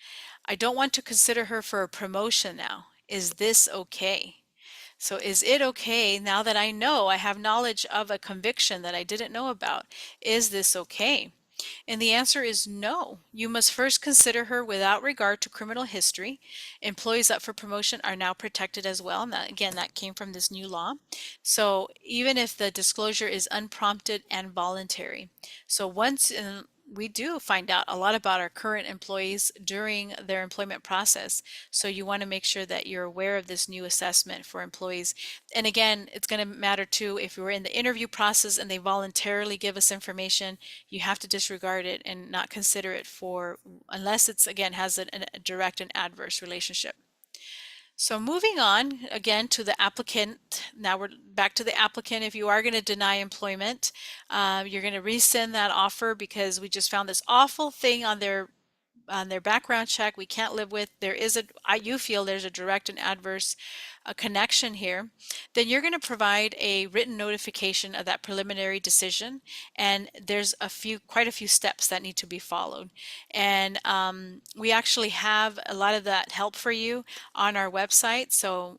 I don't want to consider her for a promotion now. Is this okay? So is it okay now that I know I have knowledge of a conviction that I didn't know about? Is this okay? And the answer is no. You must first consider her without regard to criminal history. Employees up for promotion are now protected as well. And that came from this new law. So even if the disclosure is unprompted and voluntary. So we do find out a lot about our current employees during their employment process. So you want to make sure that you're aware of this new assessment for employees. And again, it's going to matter too if we're in the interview process and they voluntarily give us information, you have to disregard it and not consider it unless it's again has a direct and adverse relationship. So moving on again to the applicant. Now we're back to the applicant. If you are going to deny employment, you're going to rescind that offer because we just found this awful thing on their background check we can't live with. You feel there's a direct and adverse connection here, then you're going to provide a written notification of that preliminary decision, and there's quite a few steps that need to be followed. And we actually have a lot of that help for you on our website. So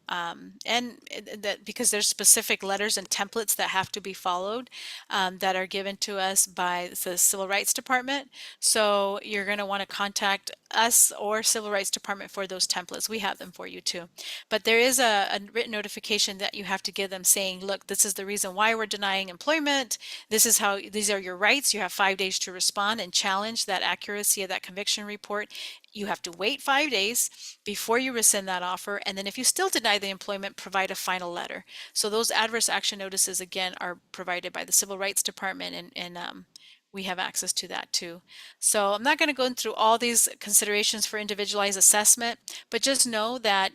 because there's specific letters and templates that have to be followed that are given to us by the Civil Rights Department. So you're going to want to contact us or Civil Rights Department for those templates. We have them for you too. But there is a written notification that you have to give them saying, look, this is the reason why we're denying employment. These are your rights. You have 5 days to respond and challenge that accuracy of that conviction report. You have to wait 5 days before you rescind that offer. And then if you still deny the employment, provide a final letter. So those adverse action notices, again, are provided by the Civil Rights Department, and we have access to that too. So I'm not going to go through all these considerations for individualized assessment, but just know that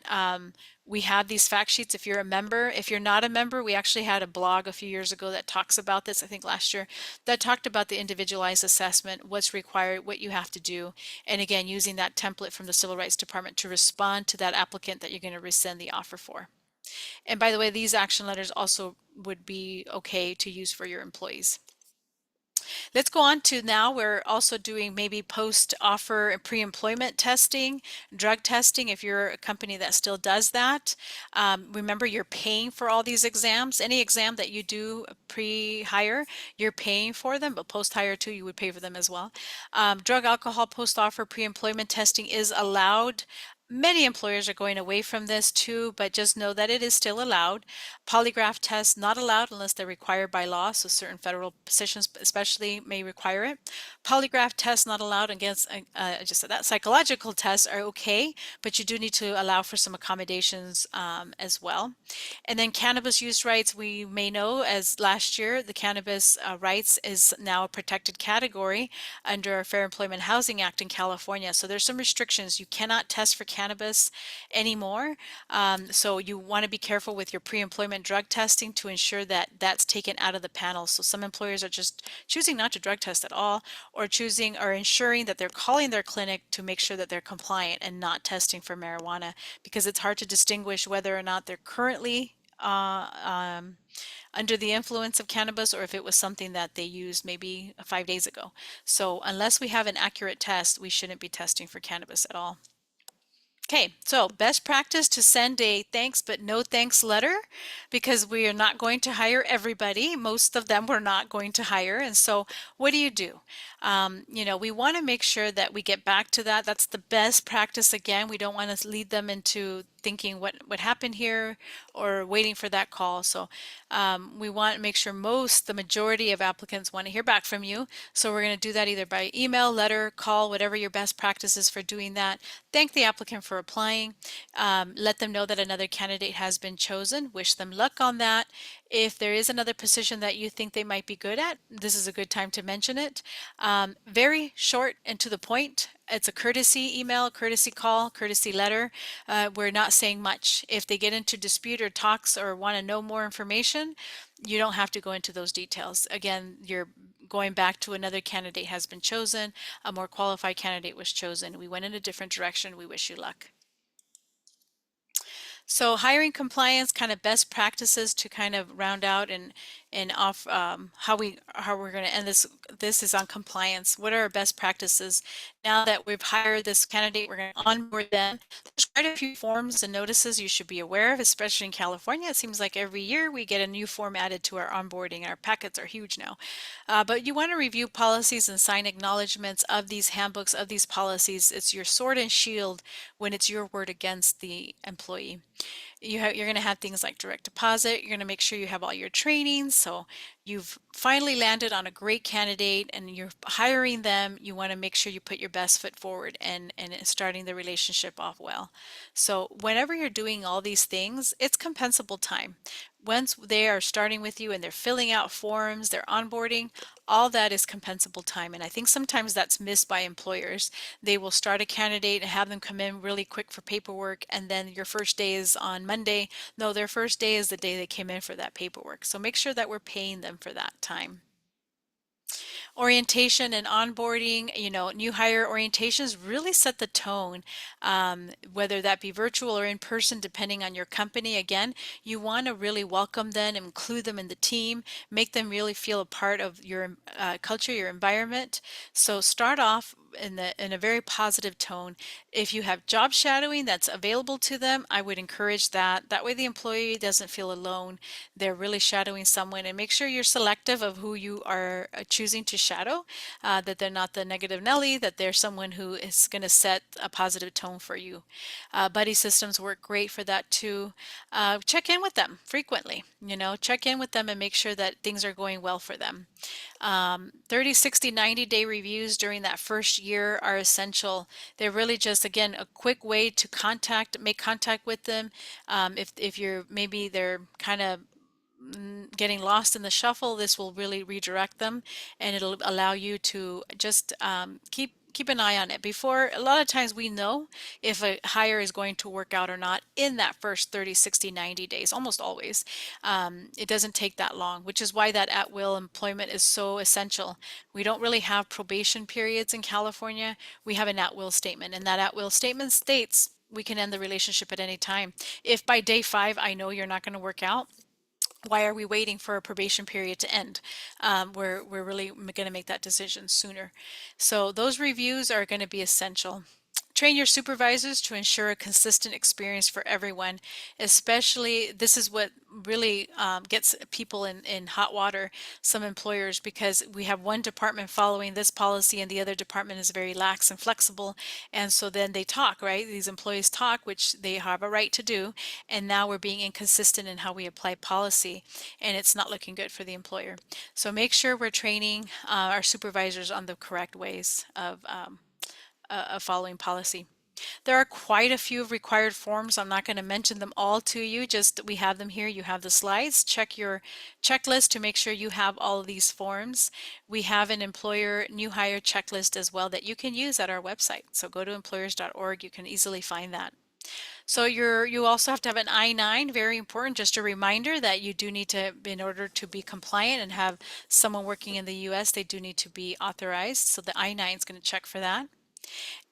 we have these fact sheets if you're a member. If you're not a member, we actually had a blog a few years ago that talks about this, I think last year, that talked about the individualized assessment, what's required, what you have to do, and again, using that template from the Civil Rights Department to respond to that applicant that you're going to rescind the offer for. And by the way, these action letters also would be okay to use for your employees. Let's go on to now we're also doing maybe post-offer and pre-employment testing, drug testing if you're a company that still does that. Remember, you're paying for all these exams. Any exam that you do pre-hire, you're paying for them, but post-hire too, you would pay for them as well. Drug, alcohol, post-offer, pre-employment testing is allowed. Many employers are going away from this too, but just know that it is still allowed. Polygraph tests not allowed unless they're required by law, so certain federal positions especially may require it. Polygraph tests not allowed against, just said that. Psychological tests are okay, but you do need to allow for some accommodations as well. And then cannabis use rights, we may know as last year, the cannabis rights is now a protected category under our Fair Employment Housing Act in California. So there's some restrictions. You cannot test for cannabis cannabis anymore. So you want to be careful with your pre-employment drug testing to ensure that that's taken out of the panel. So some employers are just choosing not to drug test at all, or choosing or ensuring that they're calling their clinic to make sure that they're compliant and not testing for marijuana, because it's hard to distinguish whether or not they're currently under the influence of cannabis, or if it was something that they used maybe 5 days ago. So unless we have an accurate test, we shouldn't be testing for cannabis at all. Okay, so best practice to send a thanks but no thanks letter, because we are not going to hire everybody. Most of them we're not going to hire. And so what do? We want to make sure that we get back to that. That's the best practice. Again, we don't want to lead them into thinking what happened here or waiting for that call. So we want to make sure the majority of applicants want to hear back from you. So we're going to do that either by email, letter, call, whatever your best practice is for doing that. Thank the applicant for applying. Let them know that another candidate has been chosen. Wish them luck on that. If there is another position that you think they might be good at, this is a good time to mention it. Very short and to the point. It's a courtesy email, courtesy call, courtesy letter. We're not saying much. If they get into dispute or talks or want to know more information, you don't have to go into those details. Again, you're going back to another candidate has been chosen, a more qualified candidate was chosen. We went in a different direction. We wish you luck. So hiring compliance, kind of best practices to kind of round out and off how we're going to end this. This is on compliance. What are our best practices? Now that we've hired this candidate, we're going to onboard them. There's quite a few forms and notices you should be aware of, especially in California. It seems like every year we get a new form added to our onboarding. Our packets are huge now. But you want to review policies and sign acknowledgments of these handbooks, of these policies. It's your sword and shield when it's your word against the employee. You're going to have things like direct deposit. You're going to make sure you have all your trainings. So you've finally landed on a great candidate and you're hiring them. You want to make sure you put your best foot forward and starting the relationship off well. So whenever you're doing all these things, it's compensable time. Once they are starting with you and they're filling out forms, they're onboarding, all that is compensable time. And I think sometimes that's missed by employers. They will start a candidate and have them come in really quick for paperwork, and then your first day is on Monday. No, their first day is the day they came in for that paperwork. So make sure that we're paying them for that time. Orientation and onboarding, new hire orientations really set the tone, whether that be virtual or in person, depending on your company. Again, you want to really welcome them, include them in the team, make them really feel a part of your culture, your environment. So start off in a very positive tone. If you have job shadowing that's available to them, I would encourage that. That way the employee doesn't feel alone. They're really shadowing someone, and make sure you're selective of who you are choosing to shadow, that they're not the negative Nelly, that they're someone who is going to set a positive tone for you. Buddy systems work great for that too. Check in with them frequently, check in with them and make sure that things are going well for them. 30, 60, 90-day reviews during that first year are essential. They're really just, again, a quick way to make contact with them. If maybe they're kind of getting lost in the shuffle, this will really redirect them, and it'll allow you to just keep an eye on it. Before, a lot of times we know if a hire is going to work out or not in that first 30, 60, 90 days, almost always. It doesn't take that long, which is why that at-will employment is so essential. We don't really have probation periods in California. We have an at-will statement, and that at-will statement states we can end the relationship at any time. If by day 5 I know you're not going to work out, why are we waiting for a probation period to end? We're really going to make that decision sooner. So those reviews are going to be essential. Train your supervisors to ensure a consistent experience for everyone. Especially, this is what really gets people in hot water, some employers, because we have one department following this policy and the other department is very lax and flexible. And so then they talk, right? These employees talk, which they have a right to do. And now we're being inconsistent in how we apply policy, and it's not looking good for the employer. So make sure we're training our supervisors on the correct ways of following policy. There are quite a few required forms. I'm not going to mention them all to you, just we have them here. You have the slides. Check your checklist to make sure you have all of these forms. We have an employer new hire checklist as well that you can use at our website. So go to employers.org. You can easily find that. So you also have to have an I-9, very important, just a reminder that you do need to, in order to be compliant and have someone working in the US, they do need to be authorized. So the I-9 is going to check for that.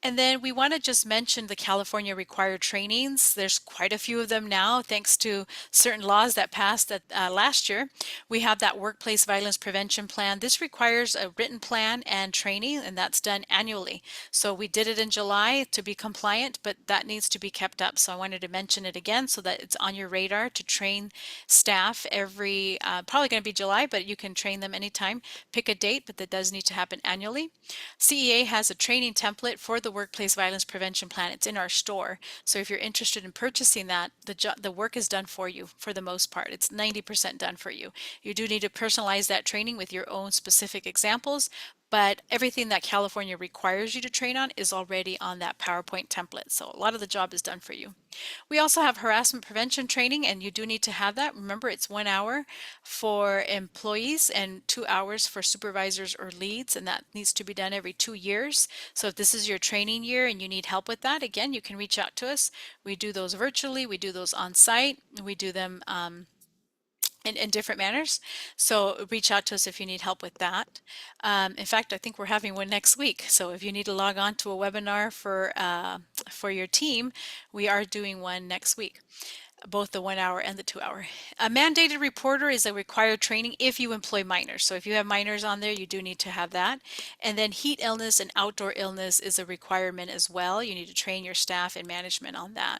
And then we want to just mention the California required trainings. There's quite a few of them now, thanks to certain laws that passed last year. We have that workplace violence prevention plan. This requires a written plan and training, and that's done annually. So we did it in July to be compliant, but that needs to be kept up. So I wanted to mention it again so that it's on your radar to train staff every, probably going to be July, but you can train them anytime. Pick a date, but that does need to happen annually. CEA has a training template for the workplace violence prevention plan. It's in our store. So if you're interested in purchasing that, the work is done for you for the most part. It's 90% done for you. You do need to personalize that training with your own specific examples, but everything that California requires you to train on is already on that PowerPoint template. So a lot of the job is done for you. We also have harassment prevention training, and you do need to have that. Remember, it's 1 hour for employees and 2 hours for supervisors or leads, and that needs to be done every 2 years. So if this is your training year and you need help with that, again, you can reach out to us. We do those virtually, we do those on site, we do them in different manners. So reach out to us if you need help with that. In fact, I think we're having one next week. So if you need to log on to a webinar for your team, we are doing one next week, both the 1 hour and the 2 hour. A mandated reporter is a required training if you employ minors. So if you have minors on there, you do need to have that. And then heat illness and outdoor illness is a requirement as well. You need to train your staff and management on that.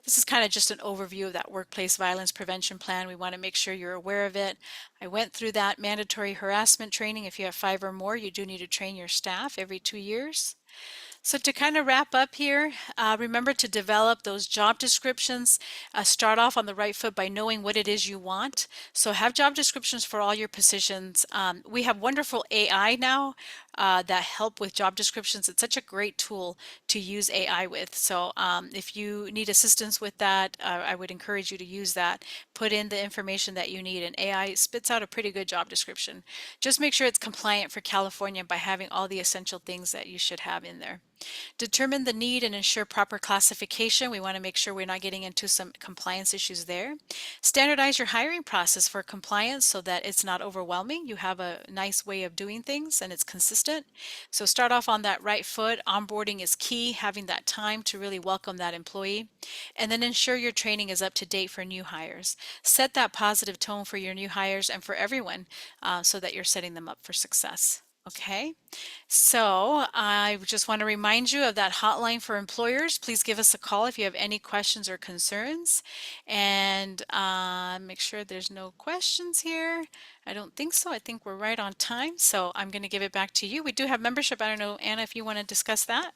This is kind of just an overview of that workplace violence prevention plan. We want to make sure you're aware of it. I went through that mandatory harassment training. If you have 5 or more, you do need to train your staff every 2 years. So to kind of wrap up here, remember to develop those job descriptions. Start off on the right foot by knowing what it is you want. So have job descriptions for all your positions. We have wonderful AI now that help with job descriptions. It's such a great tool to use AI with. So if you need assistance with that, I would encourage you to use that. Put in the information that you need, and AI spits out a pretty good job description. Just make sure it's compliant for California by having all the essential things that you should have in there. Determine the need and ensure proper classification. We want to make sure we're not getting into some compliance issues there. Standardize your hiring process for compliance so that it's not overwhelming. You have a nice way of doing things and it's consistent. So start off on that right foot. Onboarding is key, having that time to really welcome that employee. And then ensure your training is up to date for new hires. Set that positive tone for your new hires and for everyone so that you're setting them up for success. Okay, so I just want to remind you of that hotline for employers. Please give us a call if you have any questions or concerns, and make sure there's no questions here. I don't think so. I think we're right on time, so I'm going to give it back to you. We do have membership. I don't know, Anna, if you want to discuss that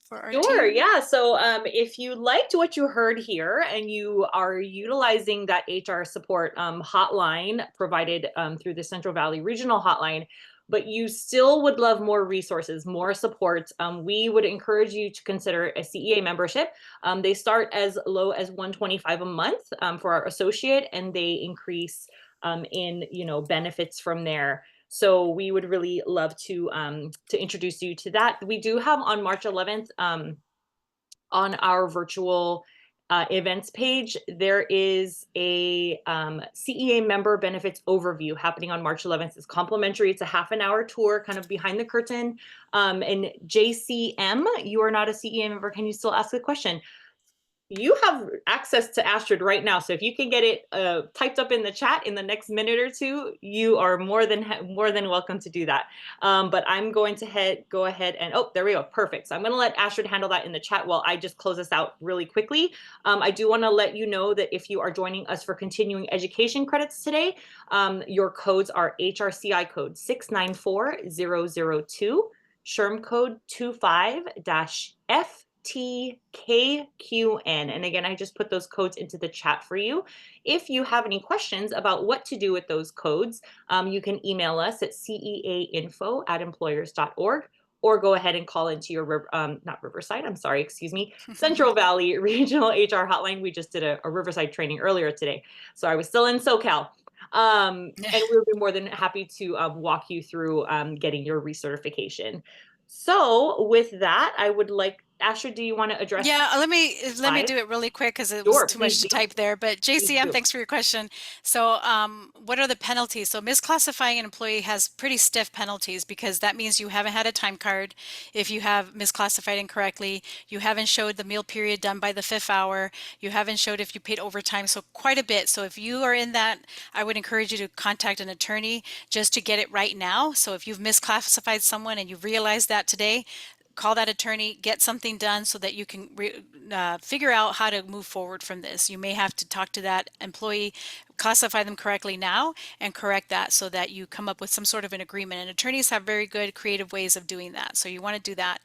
for our Sure, team. yeah. So if you liked what you heard here and you are utilizing that HR support hotline provided through the Central Valley Regional Hotline, but you still would love more resources, more support, we would encourage you to consider a CEA membership. They start as low as $125 a month for our associate, and they increase in benefits from there. So we would really love to introduce you to that. We do have on March 11th on our virtual events page, there is a CEA member benefits overview happening on March 11th. It's complimentary. It's a half an hour tour, kind of behind the curtain. And JCM, you are not a CEA member. Can you still ask a question? You have access to Astrid right now. So if you can get it typed up in the chat in the next minute or two, you are more than welcome to do that. But I'm going to go ahead and, oh, there we go. Perfect. So I'm going to let Astrid handle that in the chat while I just close this out really quickly. I do want to let you know that if you are joining us for continuing education credits today, your codes are HRCI code 694002, SHRM code 25-F TKQN. And again, I just put those codes into the chat for you. If you have any questions about what to do with those codes, you can email us at ceainfo@employers.org, or go ahead and call into your, not Riverside, I'm sorry, excuse me, Central Valley Regional HR Hotline. We just did a Riverside training earlier today. So I was still in SoCal. And we'll be more than happy to walk you through getting your recertification. So with that, I would like, Astrid, do you want to address Yeah, let me slide? do it really quick because it was Sure, too please much to do. type there. But Please JCM, do. thanks for your question. So, what are the penalties? So, misclassifying an employee has pretty stiff penalties because that means you haven't had a time card. If you have misclassified incorrectly, you haven't showed the meal period done by the fifth hour. You haven't showed if you paid overtime. So, quite a bit. So, if you are in that, I would encourage you to contact an attorney just to get it right now. So, if you've misclassified someone and you realize that today, call that attorney, get something done so that you can figure out how to move forward from this. You may have to talk to that employee, classify them correctly now, and correct that so that you come up with some sort of an agreement. And attorneys have very good creative ways of doing that. So you want to do that.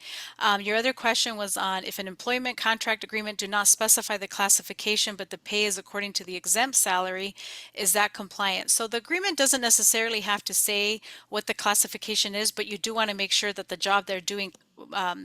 Your other question was on if an employment contract agreement do not specify the classification, but the pay is according to the exempt salary, is that compliant? So the agreement doesn't necessarily have to say what the classification is, but you do want to make sure that the job they're doing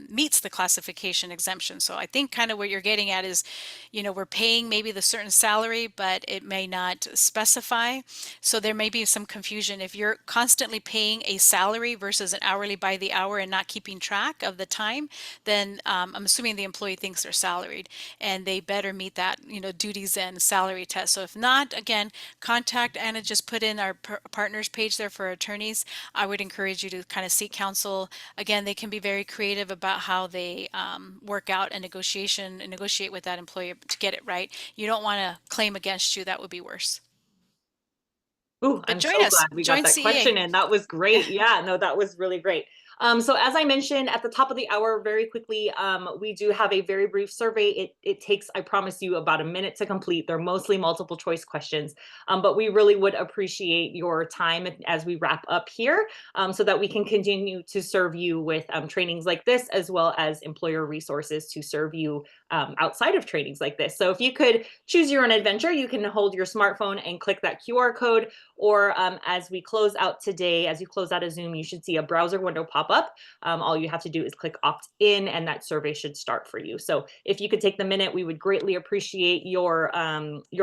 meets the classification exemption. So I think kind of what you're getting at is, we're paying maybe the certain salary, but it may not specify. So there may be some confusion. If you're constantly paying a salary versus an hourly by the hour and not keeping track of the time, then I'm assuming the employee thinks they're salaried and they better meet that, duties and salary test. So if not, again, contact Anna, just put in our partners page there for attorneys. I would encourage you to kind of seek counsel. Again, they can be very creative about how they work out a negotiation and negotiate with that employer to get it right. You don't want to claim against you. That would be worse. Ooh, But I'm join so us, glad we got join that CEA. question in. That was great. Yeah, no, that was really great. So as I mentioned at the top of the hour, very quickly, we do have a very brief survey. It takes, I promise you, about a minute to complete. They're mostly multiple choice questions, but we really would appreciate your time as we wrap up here, so that we can continue to serve you with trainings like this, as well as employer resources to serve you outside of trainings like this. So if you could choose your own adventure, you can hold your smartphone and click that QR code, or as we close out today, as you close out of Zoom, you should see a browser window pop up. All you have to do is click opt in and that survey should start for you. So if you could take the minute, we would greatly appreciate your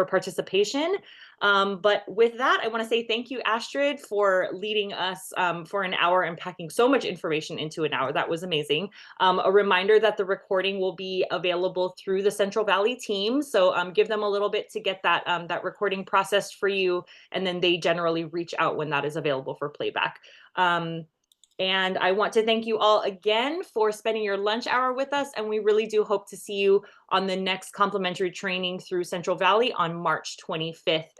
participation. But with that, I want to say thank you, Astrid, for leading us for an hour and packing so much information into an hour. That was amazing. A reminder that the recording will be available through the Central Valley team. So give them a little bit to get that, that recording processed for you, and then they generally reach out when that is available for playback. And I want to thank you all again for spending your lunch hour with us. And we really do hope to see you on the next complimentary training through Central Valley on March 25th,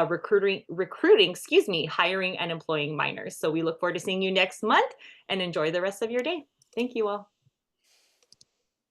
recruiting, excuse me, hiring and employing minors. So we look forward to seeing you next month, and enjoy the rest of your day. Thank you all.